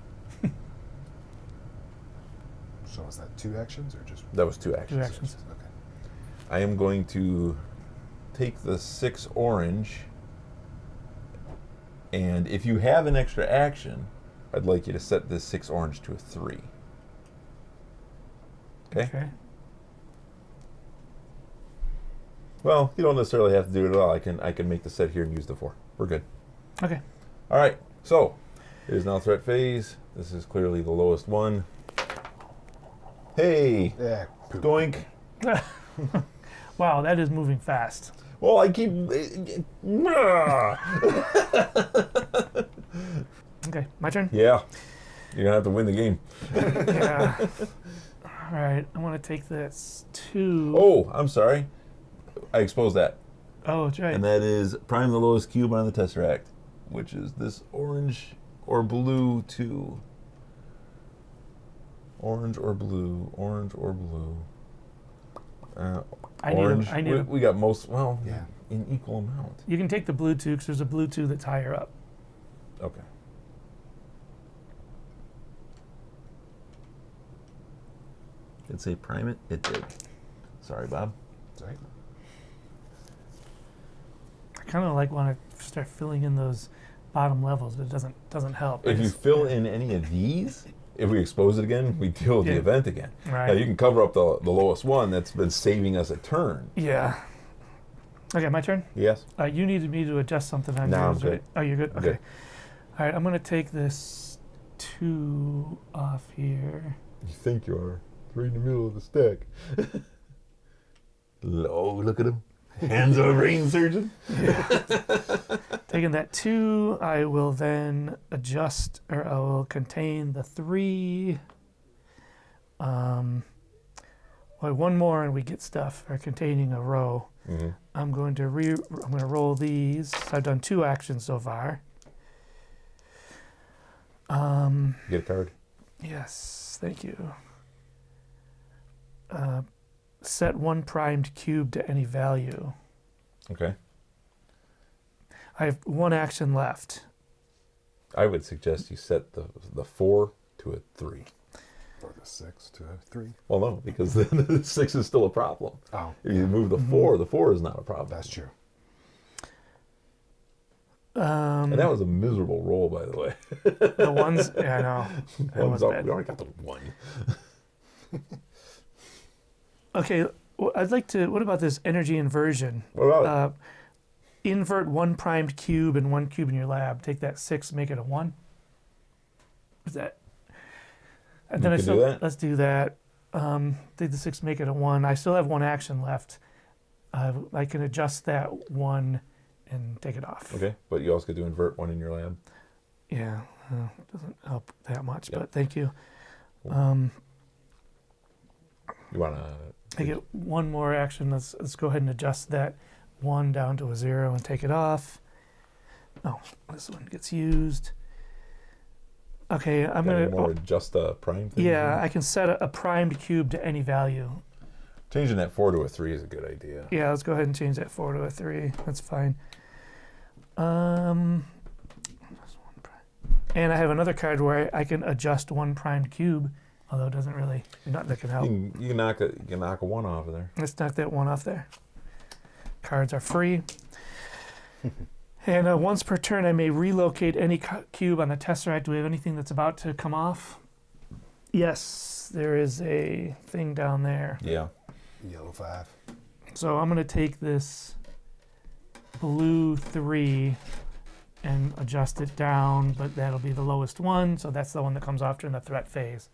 So is that 2 actions or just That was 2 2 actions. actions. Okay. I am going to take the 6 orange, and if you have an extra action, I'd like you to set this 6 orange to a 3. Okay? Okay. Well, you don't necessarily have to do it at all. I can make the set here and use the 4. We're good. Okay. All right. So it is now threat phase. This is clearly the lowest one. Hey, Yeah, poop. doink. Wow, that is moving fast. Well, I keep. Okay, my turn? Yeah, you're gonna have to win the game. Yeah. All right, I want to take this 2. Oh, I'm sorry. I exposed that. Oh, that's right. And that is prime the lowest cube on the Tesseract, which is this orange or blue 2. Orange or blue, orange or blue. I need 'em- orange. I need 'em. we got most, well, Yeah. in equal amount. You can take the blue 2 because there's a blue 2 that's higher up. Okay. Did it say prime it? It did. Sorry, Bob. Right? I kind of like want to start filling in those bottom levels, but it doesn't help. I If you just- fill in any of these, if we expose it again, we deal with Yeah. the event again. Right. Now you can cover up the lowest one that's been saving us a turn. Yeah. Okay, my turn. Yes? You needed me to adjust something on No, I'm yours, good. right? Oh, you're good? I'm Okay. good. All right, I'm going to take this 2 off here. You think you are. Right in the middle of the stack. Oh, look at him. Hands of a brain surgeon. Taking that 2, I will then adjust, or I will contain the 3. Well, one more and we get stuff, or containing a row. Mm-hmm. I'm going to roll these. I've done 2 actions so far. Get a card. Yes, thank you. Set 1 primed cube to any value. Okay. I have 1 action left. I would suggest you set the 4 to a 3. Or the 6 to a 3. Well, no, because the 6 is still a problem. Oh, If you move the 4, the 4 is not a problem. that's true. And that was a miserable roll, by the way. The ones, yeah, I know. That One's was up. bad. We already got the 1. Okay, I'd like to. What about this energy inversion? What about it? Invert 1 primed cube and 1 cube in your lab. Take that 6, make it a 1. Is that? And then You I can still do that? let's do that. Take the 6, make it a 1. I still have 1 action left. I can adjust that 1 and take it off. Okay, but you also get to invert 1 in your lab. Yeah, it doesn't help that much, Yep. but thank you. You want to... I get 1 more action. Let's go ahead and adjust that 1 down to a 0 and take it off. No, this one gets used. Okay, I'm Got any gonna. more adjust the prime thing? Yeah, I can set a primed cube to any value. Changing that 4 to a 3 is a good idea. Yeah, let's go ahead and change that 4 to a 3. That's fine. And I have another card where I can adjust 1 primed cube, although it doesn't really, nothing that can help. You can knock a 1 off of there. Let's knock that 1 off there. Cards are free. And once per turn, I may relocate any cube on the Tesseract. Do we have anything that's about to come off? Yes, there is a thing down there. Yeah. Yellow 5. So I'm going to take this blue 3 and adjust it down, but that'll be the lowest one. So that's the one that comes off during the threat phase.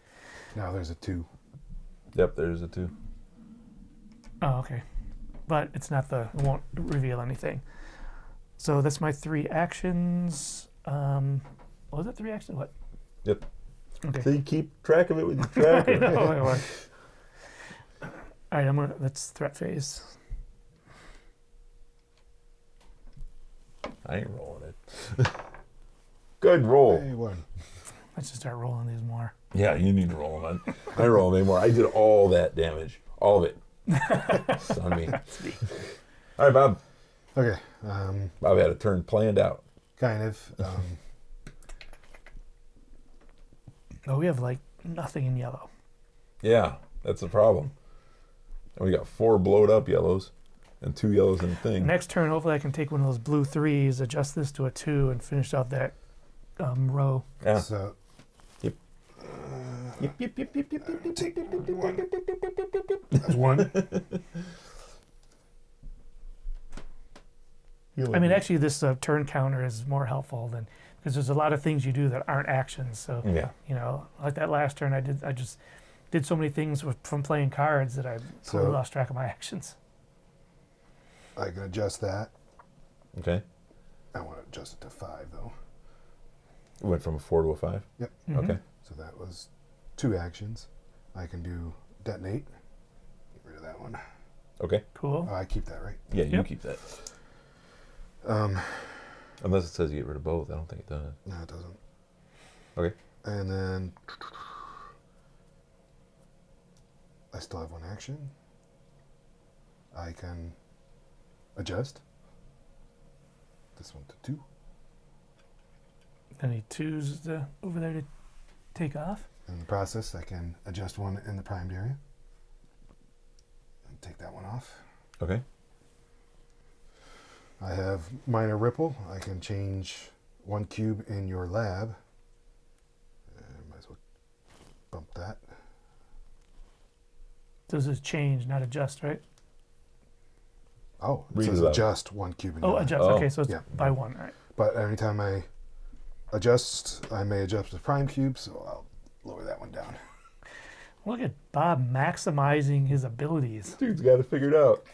Now there's a 2. Yep, there's a 2. Oh, okay. But it's not it won't reveal anything. So that's my 3 actions. Was it 3 actions? What? Yep. Okay. So you keep track of it with your tracker. I know. All right, that's threat phase. I ain't rolling it. Good roll. Hey, 1. Let's just start rolling these more. Yeah, you need to roll them. I ain't rolling anymore. I did all that damage. All of it. It's on me. All right, Bob. Okay. Bob had a turn planned out. Kind of. Oh, we have like nothing in yellow. Yeah, that's the problem. And we got 4 blowed up yellows and 2 yellows in the thing. Next turn, hopefully I can take one of those blue 3s, adjust this to a 2, and finish out that row. Yeah. So Yep. take 1. That's 1. I mean, actually, this turn counter is more helpful than because there's a lot of things you do that aren't actions. So, Yeah. you know, like that last turn, I just did so many things from playing cards that I totally lost track of my actions. I can adjust that. Okay. I want to adjust it to 5 though. It went from a 4 to a 5? Yep. Okay. So that was 2 actions. I can do detonate. Get rid of that one. Okay. Cool. Oh, I keep that, right? Yeah, you Yep. keep that. Unless it says you get rid of both. I don't think it does. No, it doesn't. Okay. And then I still have 1 action. I can adjust this one to 2. Any 2s over there to take off? In the process, I can adjust 1 in the primed area and take that one off. Okay. I have minor ripple. I can change 1 cube in your lab. Might as well bump that. Does this change, not adjust, right? Oh, it Read says it out. adjust 1 cube in Oh, your lab. adjust. Oh, Okay, so it's yeah. by 1. All right. But anytime I adjust, I may adjust the prime cube, so I'll lower that one down. Look at Bob maximizing his abilities. Dude's got it figured out.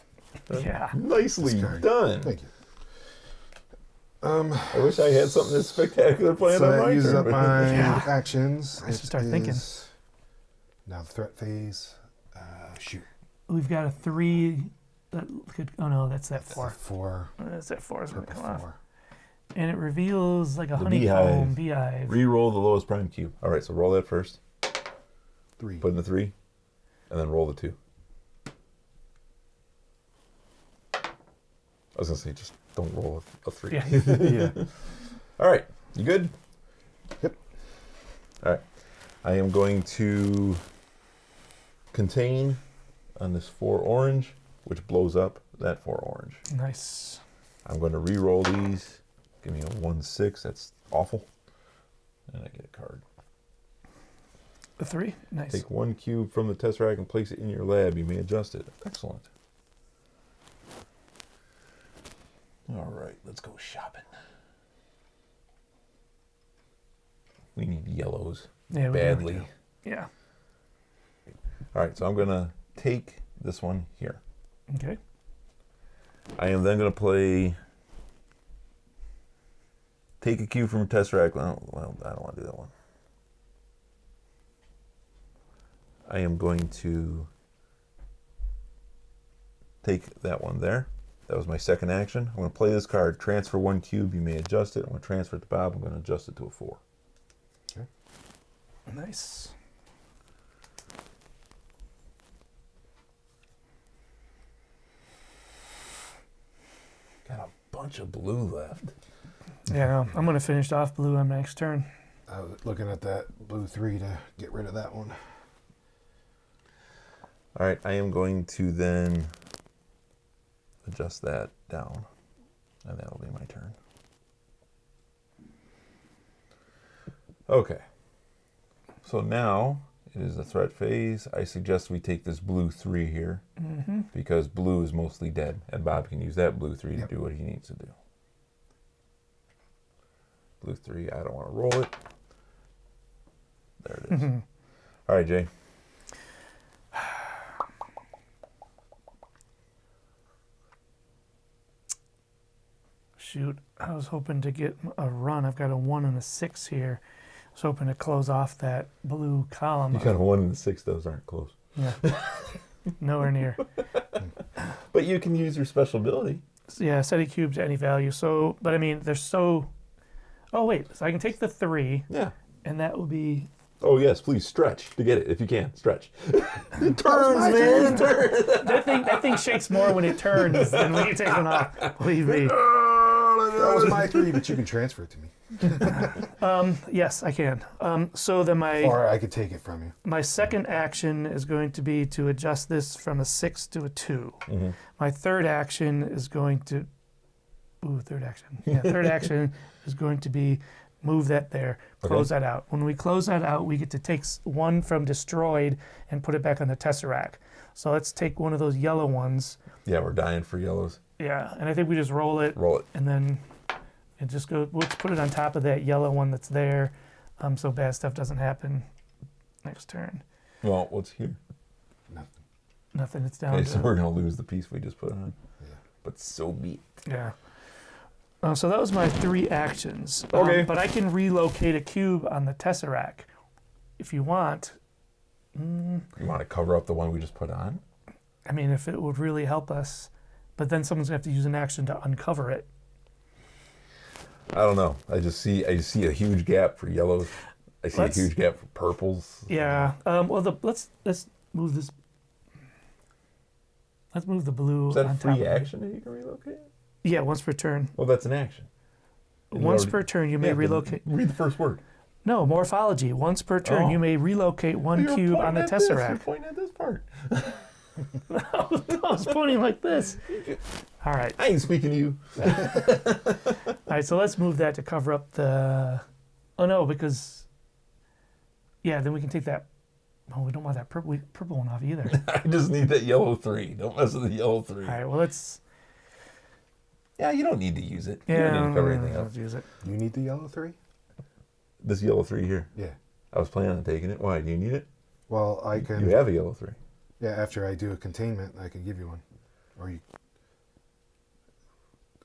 Yeah. Nicely Discard. done. Thank you. I wish I had something this spectacular planned So on that my uses turn. up but- my Yeah. actions. I should start thinking. Now the threat phase. Shoot. We've got a 3 that could. Oh no, that's that 4. 4. That's that 4 is going to Purple come off. 4. And it reveals like a The honeycomb beehive. Re-roll the lowest prime cube. All right, so roll that first. 3. Put in the 3, and then roll the 2. I was gonna say just don't roll a 3. Yeah. Yeah. All right, you good? Yep. All right, I am going to contain on this 4 orange, which blows up that 4 orange. Nice. I'm going to re-roll these. Give me a 1/6. That's awful. And I get a card. A 3. Nice. Take 1 cube from the Tesseract and place it in your lab. You may adjust it. Excellent. All right, let's go shopping. We need yellows Yeah, we badly. do. Yeah. All right, so I'm going to take this one here. Okay. I am then going to play... Take a cube from a Tesseract. Well, I don't want to do that one. I am going to take that one there. That was my second action. I'm going to play this card. Transfer 1 cube. You may adjust it. I'm going to transfer it to Bob. I'm going to adjust it to a 4. Okay. Nice. Got a bunch of blue left. Yeah, I'm going to finish off blue on next turn. I was looking at that blue 3 to get rid of that one. All right, I am going to then adjust that down. And that'll be my turn. Okay. So now it is the threat phase. I suggest we take this blue 3 here because blue is mostly dead, and Bob can use that blue 3 to do what he needs to do. Blue 3, I don't want to roll it. There it is. All right, Jay. Shoot, I was hoping to get a run. I've got a 1 and a 6 here. I was hoping to close off that blue column. You got a 1 and a 6. Those aren't close. Yeah. Nowhere near. But you can use your special ability. Yeah, set a cube to any value. So, but I mean, they're so... Oh, wait. So I can take the 3. Yeah. And that will be... Oh, yes. Please stretch to get it if you can. Stretch. It turns, man. It turns. That thing shakes more when it turns than when you take one off. Believe me. That was my 3, but you can transfer it to me. Yes, I can. So then Or I could take it from you. my second action is going to be to adjust this from a 6 to a 2. My third action is going to... Ooh, third action. Yeah, third action is going to be move that there, close that out. When we close that out, we get to take 1 from destroyed and put it back on the Tesseract. So let's take one of those yellow ones. Yeah, we're dying for yellows. Yeah, and I think we just roll it. Roll it. And then it just goes, let's put it on top of that yellow one that's there, so bad stuff doesn't happen next turn. Well, what's here? Nothing. Nothing, it's down Okay, to... so we're going to lose the piece we just put on. Yeah. But so be it. Yeah. So that was my 3 actions. Okay. But I can relocate a cube on the Tesseract if you want. You want to cover up the one we just put on? I mean, if it would really help us. But then someone's going to have to use an action to uncover it. I don't know. I see a huge gap for yellows. I see a huge gap for purples. Yeah. Well, let's move this. Let's move the blue. Is that a on top free of it. action that you can relocate? Yeah, once per turn. Well, that's an action. Once per turn, you may relocate. Read the first word. No, morphology. Once per turn, you may relocate one You're cube on the pointing at this. You're Tesseract. pointing at this part. I was pointing like this. All right. I ain't speaking to you. All right, so let's move that to cover up the... Oh, no, because... Yeah, then we can take that... Oh, we don't want that purple one off either. I just need that yellow 3. Don't mess with the yellow 3. All right, well, let's... Yeah, you don't need to use it. Yeah, You don't need to cover anything up. let's use it. You need the yellow 3? This yellow 3 here. Yeah. I was planning on taking it. Why? Do you need it? Well, I can... You have a yellow 3. Yeah, after I do a containment, I can give you one. Or you...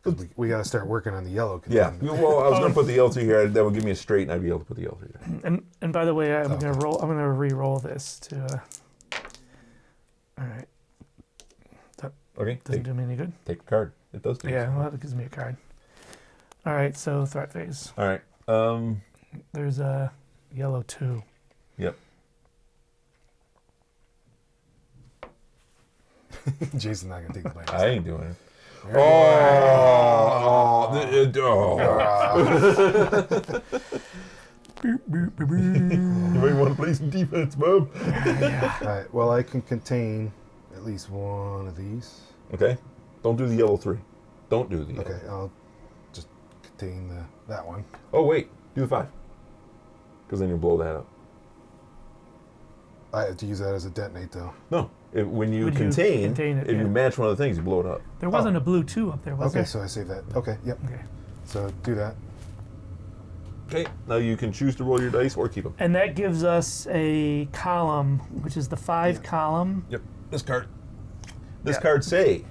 Because we got to start working on the yellow Yeah. containment. Well, I was going to put the yellow 3 here. That would give me a straight, and I'd be able to put the yellow 3 there. And by the way, I'm gonna re-roll this to... All right. Okay. Doesn't do me any good. Take a card. It does do Yeah, something. well, that gives me a card. All right, so threat phase. All right. There's a yellow 2. Yep. Jason's not going to take the blame. I ain't doing it. You might want to play some defense, Bob. All right, well, I can contain at least one of these. Okay. Don't do the yellow 3. Don't do the yellow. Okay, I'll just contain that one. Oh, wait. Do the 5. Because then you'll blow that up. I have to use that as a detonate, though. No. When you When you contain, contain it, if yeah. you match one of the things, you blow it up. There wasn't a blue 2 up there, was Okay, there? so I save that. Okay, yep. Okay. So do that. Okay. Now you can choose to roll your dice or keep them. And that gives us a column, which is the 5 column. Yep. This card. This card say,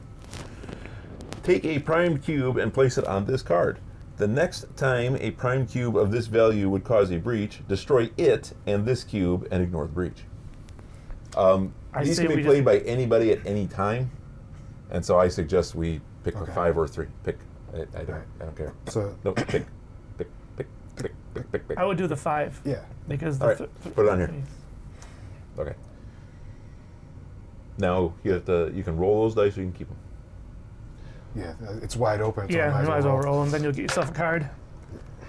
take a primed cube and place it on this card. The next time a primed cube of this value would cause a breach, destroy it and this cube and ignore the breach. These say can be we played by anybody at any time, and so I suggest we pick a Okay. 5 or 3. Pick. I don't care. So, No, pick. Pick. I would do the 5 yeah. because All the right, put it on here. Okay. Now you have to. You can roll those dice, or you can keep them. Yeah, it's wide open. So Yeah, I you might as well roll. roll, and then you'll get yourself a card.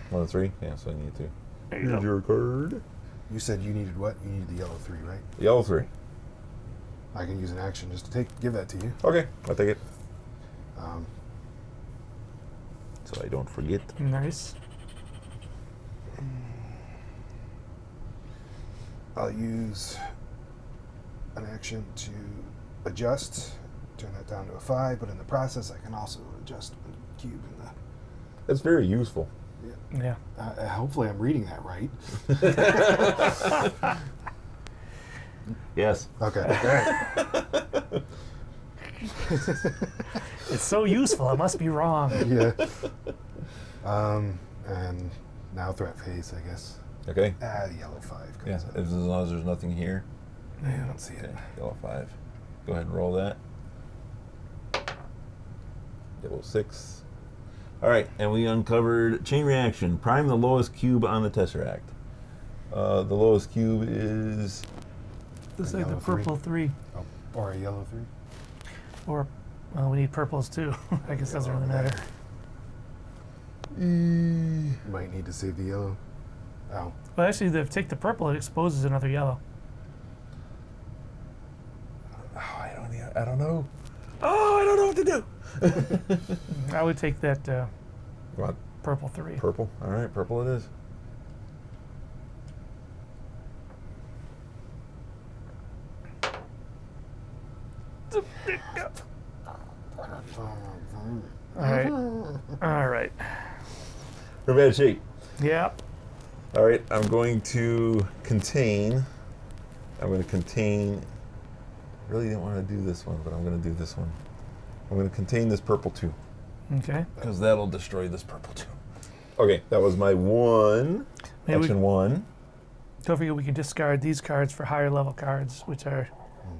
1 and 3. Yeah, so you need to. There you Here's go. your card. You said you needed what? You needed the yellow 3, right? Yellow 3. I can use an action just to give that to you. Okay, I'll take it. so I don't forget. Nice. I'll use an action to adjust, turn that down to a 5, but in the process I can also adjust the cube in the... That's very useful. Yeah. Hopefully I'm reading that right. Yes. Okay. It's so useful. It must be wrong. Yeah. And now threat phase, I guess. Okay. The yellow 5 comes Yeah, up. as long as there's nothing here. I don't see it. Okay, yellow 5. Go ahead and roll that. Yellow 6. All right, and we uncovered chain reaction. Prime the lowest cube on the Tesseract. The lowest cube is... This A like the yellow purple 3. Oh, or a yellow 3. Or, well, we need purples too. I guess it doesn't really matter. Might need to save the yellow. Oh. Well, actually, if take the purple, it exposes another yellow. Oh, I don't know. Oh, I don't know what to do. I would take that What? purple 3. Purple? All right, purple it is. All right. We're in bad shape. Yeah. All right, I'm going to contain. Really didn't want to do this one, but I'm going to do this one. I'm going to contain this purple 2. Okay. Because that'll destroy this purple 2. Okay, that was my one. Maybe Action 1. don't forget we can discard these cards for higher level cards, which are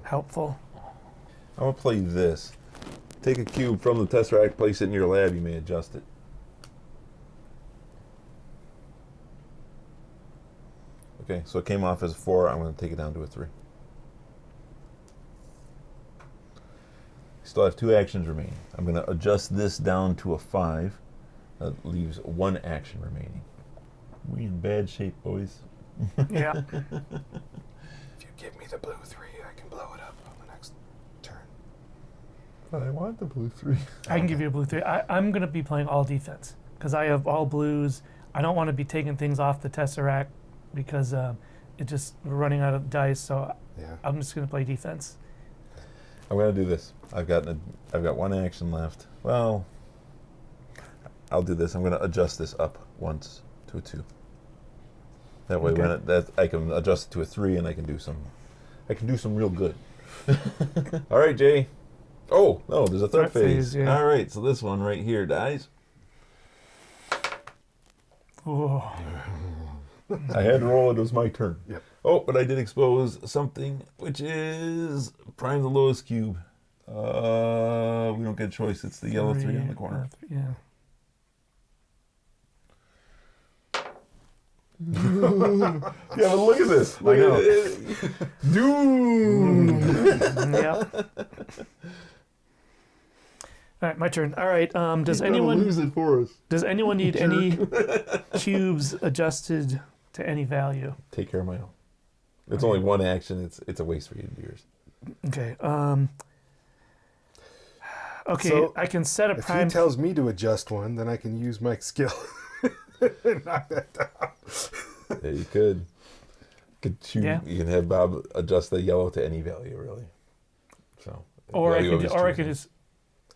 helpful. I'm going to play this. Take a cube from the Tesseract, place it in your lab, you may adjust it. Okay, so it came off as a 4. I'm going to take it down to a 3. Still have 2 actions remaining. I'm going to adjust this down to a 5. That leaves 1 action remaining. We in bad shape, boys. Yeah. If you give me the blue 3, I can blow it up on the next turn. But I want the blue 3. I can give you a blue 3. I'm going to be playing all defense because I have all blues. I don't want to be taking things off the Tesseract because it just we're running out of dice. So Yeah. I'm just going to play defense. I'm going to do this. I've got 1 action left. Well, I'll do this. I'm going to adjust this up once to a 2. That way, Okay. I can adjust it to a 3, and I can do some real good. All right, Jay. Oh no, there's a threat phase. yeah. All right, so this one right here dies. Oh. I had to roll it. It was my turn. Yep. Oh, but I did expose something, which is prime the lowest cube. We don't get a choice. It's the yellow 3 on the corner. Yeah. Yeah, but look at this. Look know. at it. Doom. Yeah. All right, my turn. All right. Does anyone lose it for us? does anyone need any cubes adjusted to any value? Take care of my own. It's only 1 action. It's a waste for you to do yours. Okay. Okay, So, I can set a If prime. he tells me to adjust one, then I can use my skill. Knock that down. Yeah, you could. Yeah. You can have Bob adjust the yellow to any value, really. So. or I value can of do, his or I choosing. could just.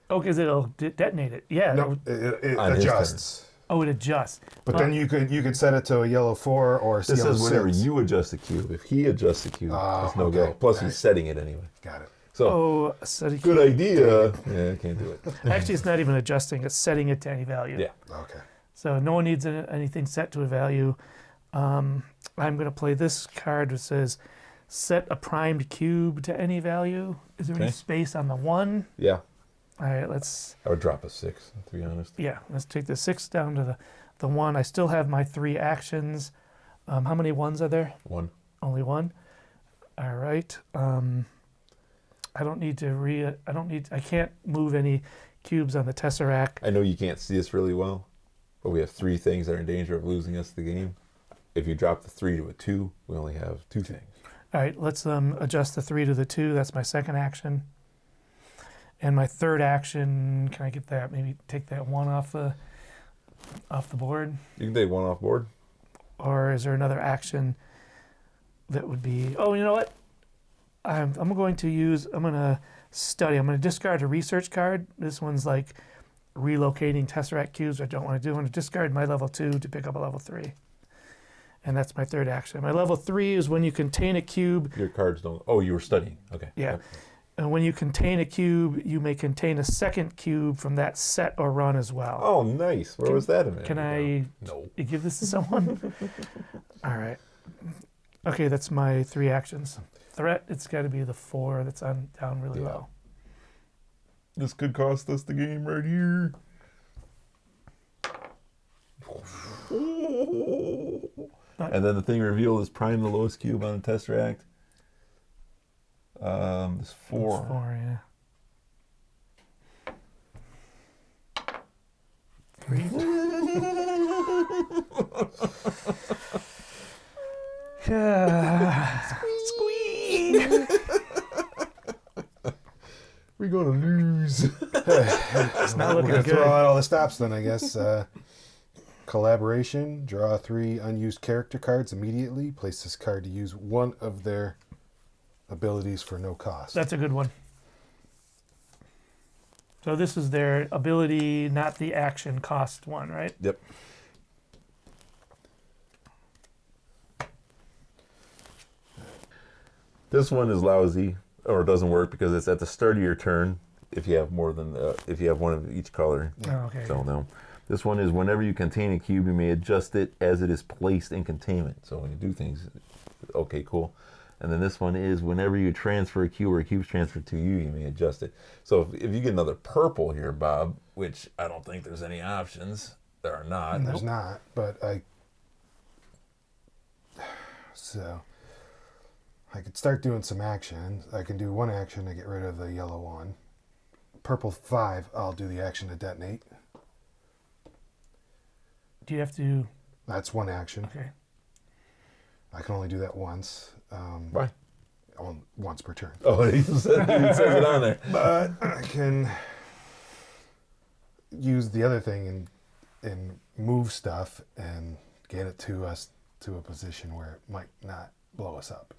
Oh, because it'll detonate it. Yeah. No, it On his adjusts. Oh, it adjusts. But then you could set it to a yellow 4 or a This yellow says whenever 6. you adjust the cube. If he adjusts the cube, it's no okay. go. Plus, Right. he's setting it anyway. Got it. So, Oh, so you good idea. Yeah, I can't do it. Actually, it's not even adjusting; it's setting it to any value. Yeah. Okay. So no one needs anything set to a value. I'm going to play this card that says, "Set a primed cube to any value." Is there any Okay. space on the 1? Yeah. All right, let's. I would drop a 6, to be honest. Yeah, let's take the 6 down to the 1. I still have my 3 actions. How many 1s are there? 1. Only 1. All right. I don't need to I can't move any cubes on the Tesseract. I know you can't see us really well, but we have 3 things that are in danger of losing us the game. If you drop the 3 to a 2, we only have 2 things. All right, let's adjust the 3 to the 2. That's my second action. And my third action, can I get that? Maybe take that 1 off the off the board? You can take one off board. Or is there another action that would be... Oh, you know what? I'm going to study. I'm going to discard a research card. This one's like relocating Tesseract cubes I don't want to do. I'm going to discard my level 2 to pick up a level 3. And that's my third action. My level 3 is when you contain a cube. Your cards don't... Oh, you were studying. Okay. Yeah. Okay. And when you contain a cube, you may contain a second cube from that set or run as well. Oh, nice. Where was that in it? Can I No. give this to someone? All right. Okay, that's my 3 actions. Threat, it's got to be the 4 that's down really low. This could cost us the game right here. And then the thing revealed is prime the lowest cube on the Tesseract. It's 4. It's 4, yeah. 3. Squeak. We're gonna lose. It's not looking We're gonna good. throw out all the stops then, I guess. Collaboration. Draw 3 unused character cards immediately. Place this card to use one of their abilities for no cost. That's a good one. So this is their ability, not the action cost one, right? Yep. This one is lousy, or doesn't work because it's at the start of your turn. If you have more than if you have one of each color. Oh, okay. So no. This one is whenever you contain a cube, you may adjust it as it is placed in containment. So when you do things, okay, cool. And then this one is whenever you transfer a cube or a cube's transferred to you, you may adjust it. So if you get another purple here, Bob, which I don't think there's any options. There are not. There's not, but so I could start doing some actions. I can do one action to get rid of the yellow one. Purple 5, I'll do the action to detonate. Do you have to... That's one action. Okay. I can only do that once. Why? Once per turn. Oh, it says it on there. But I can use the other thing and move stuff and get it to us to a position where it might not blow us up.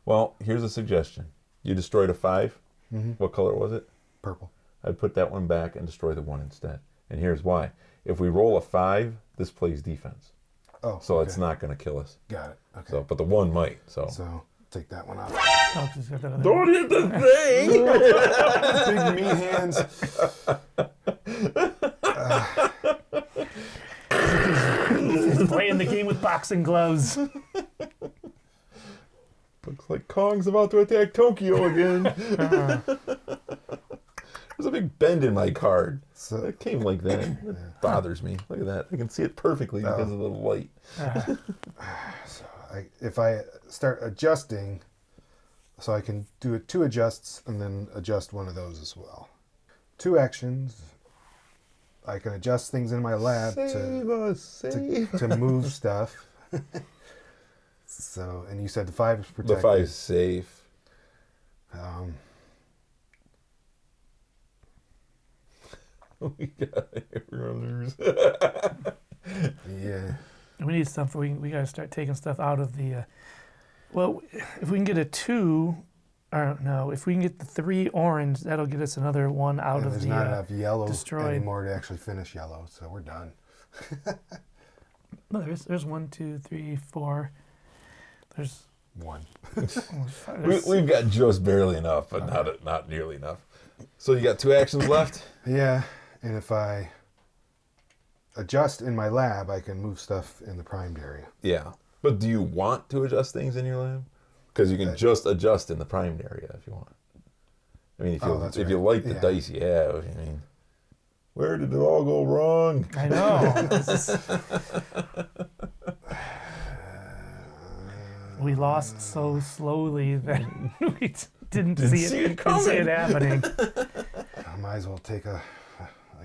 Well, here's a suggestion. You destroyed a 5. Mm-hmm. What color was it? Purple. I'd put that one back and destroy the 1 instead. And here's why. If we roll a 5, this plays defense. Oh, So okay. it's not going to kill us. Got it. Okay. So, but the 1 might. So Take that one off. Oh, 'cause it's got that other... don't hit the thing. Big me hands. He's playing the game with boxing gloves. Looks like Kong's about to attack Tokyo again. There's a big bend in my card. So It came like that. It bothers me. Look at that. I can see it perfectly because of the light. if I start adjusting, so I can do it 2 adjusts and then adjust one of those as well. 2 actions. I can adjust things in my lab to move stuff. So, and you said the 5 is protected. The 5 is safe. We're gonna lose. Yeah. We need stuff. We got to start taking stuff out of the... well, if we can get a 2... Or no, if we can get the 3 orange, that'll get us another 1 out And of there's the... not enough yellow destroyed. anymore to actually finish yellow, so we're done. No, there's 1, 2, 3, 4. There's... 1. We've got just barely enough, but not nearly enough. So you got 2 actions left? Yeah, and if I adjust in my lab, I can move stuff in the primed area. Yeah. But do you want to adjust things in your lab? Because you can just adjust in the primed area if you want. I mean, if you like the dice you have, I mean, where did it all go wrong? I know. We lost so slowly that we didn't see it happening. I might as well take a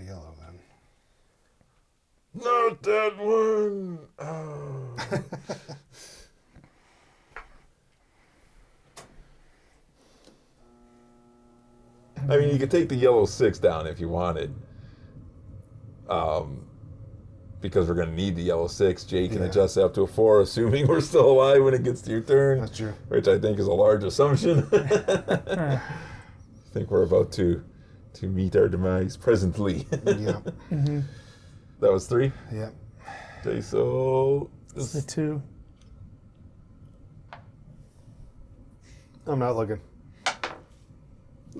yellow then. Not that one. Oh. I mean, you could take the yellow 6 down if you wanted. Because we're going to need the yellow 6. Jay can adjust it up to a 4, assuming we're still alive when it gets to your turn. That's true. Which I think is a large assumption. I think we're about to meet our demise presently. Yeah. That was 3? Yeah. Okay, so... The 2. I'm not looking.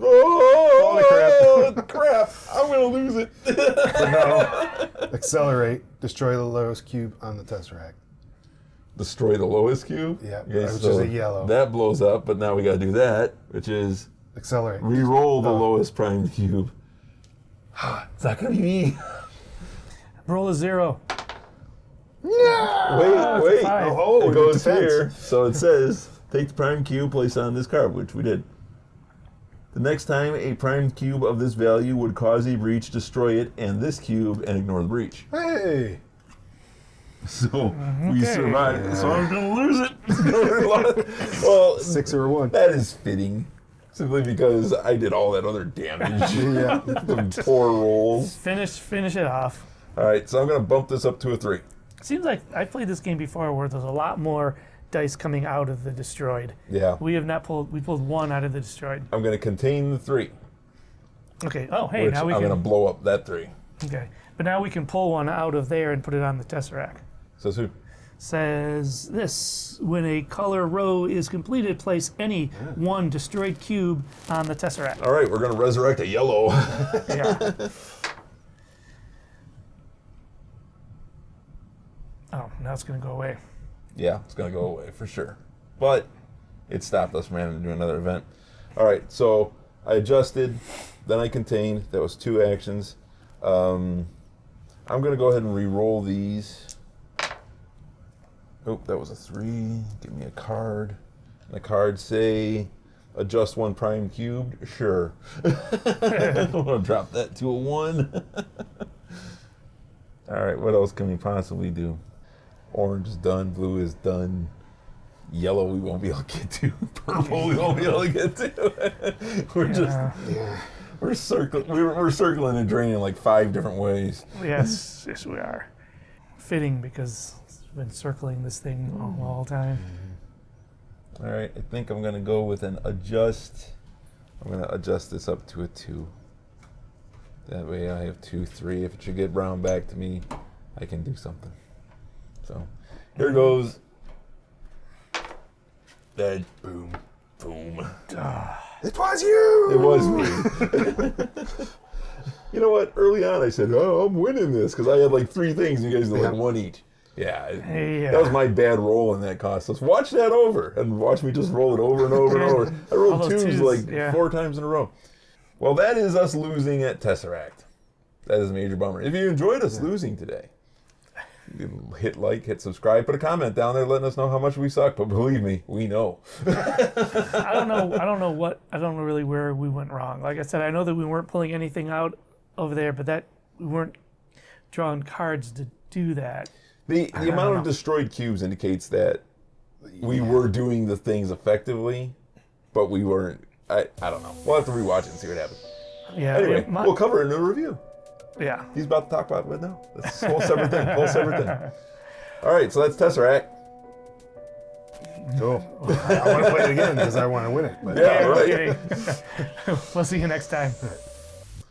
Oh, crap. I'm going to lose it. No. Accelerate. Destroy the lowest cube on the Tesseract. Destroy the lowest cube? Yeah, Okay, which is a yellow. That blows up, but now we got to do that, which is Accelerate. re-roll the lowest primed cube. It's not going to be me. Roll a 0. No! Wait. 5. Oh, It goes defense. here. So it says, take the prime cube, place it on this card, which we did. The next time a prime cube of this value would cause a breach, destroy it and this cube and ignore the breach. Hey! So we Okay. survived. So I'm going to lose it. Well, 6 or a 1. that is fitting. Simply because I did all that other damage. Yeah. Them poor rolls. Finish it off. All right, so I'm going to bump this up to a 3. Seems like I've played this game before where there's a lot more dice coming out of the destroyed. Yeah. We have not pulled. We pulled 1 out of the destroyed. I'm going to contain the 3. Okay. Oh, hey, Which now we I'm can. going to blow up that 3. Okay, but now we can pull 1 out of there and put it on the Tesseract. Says who? Says this: when a color row is completed, place any 1 destroyed cube on the Tesseract. All right, we're going to resurrect a yellow. Yeah. Oh, now it's gonna go away. Yeah, it's going to go away for sure. But it stopped us from having to do another event. All right, so I adjusted, then I contained. That was 2 actions. I'm going to go ahead and re-roll these. Oh, that was a 3. Give me a card. And the card say, adjust 1 prime cubed. Sure. I'm going to drop that to a 1. All right, what else can we possibly do? Orange is done. Blue is done. Yellow we won't be able to get to. Purple we won't be able to get to. We're circling and draining like 5 different ways. Yes, yes, we are. Fitting because we've been circling this thing all the time. All right, I think I'm gonna go with an adjust. I'm gonna adjust this up to a 2. That way I have 2, 3. If it should get round back to me, I can do something. So here goes. Dead. Boom. Boom. It was you! It was me. You know what? Early on I said, oh, I'm winning this because I had like 3 things and you guys did like 1 each. Yeah, that was my bad roll and that cost us. Watch that over and watch me just roll it over and over and over. I rolled All those 2s twos, like 4 times in a row. Well, that is us losing at Tesseract. That is a major bummer. If you enjoyed us losing today, you can hit like, hit subscribe, put a comment down there letting us know how much we suck. But believe me, we know. I don't know really where we went wrong. Like I said, I know that we weren't pulling anything out over there, but that we weren't drawing cards to do that. The amount of destroyed cubes indicates that we were doing the things effectively, but we weren't. I don't know. We'll have to rewatch it and see what happens. Yeah. Anyway, we'll cover it in a review. Yeah. He's about to talk about it now. That's a whole separate thing. All right, so that's Tesseract. Cool. I want to play it again because I want to win it. But. Yeah, right. Okay. We'll see you next time.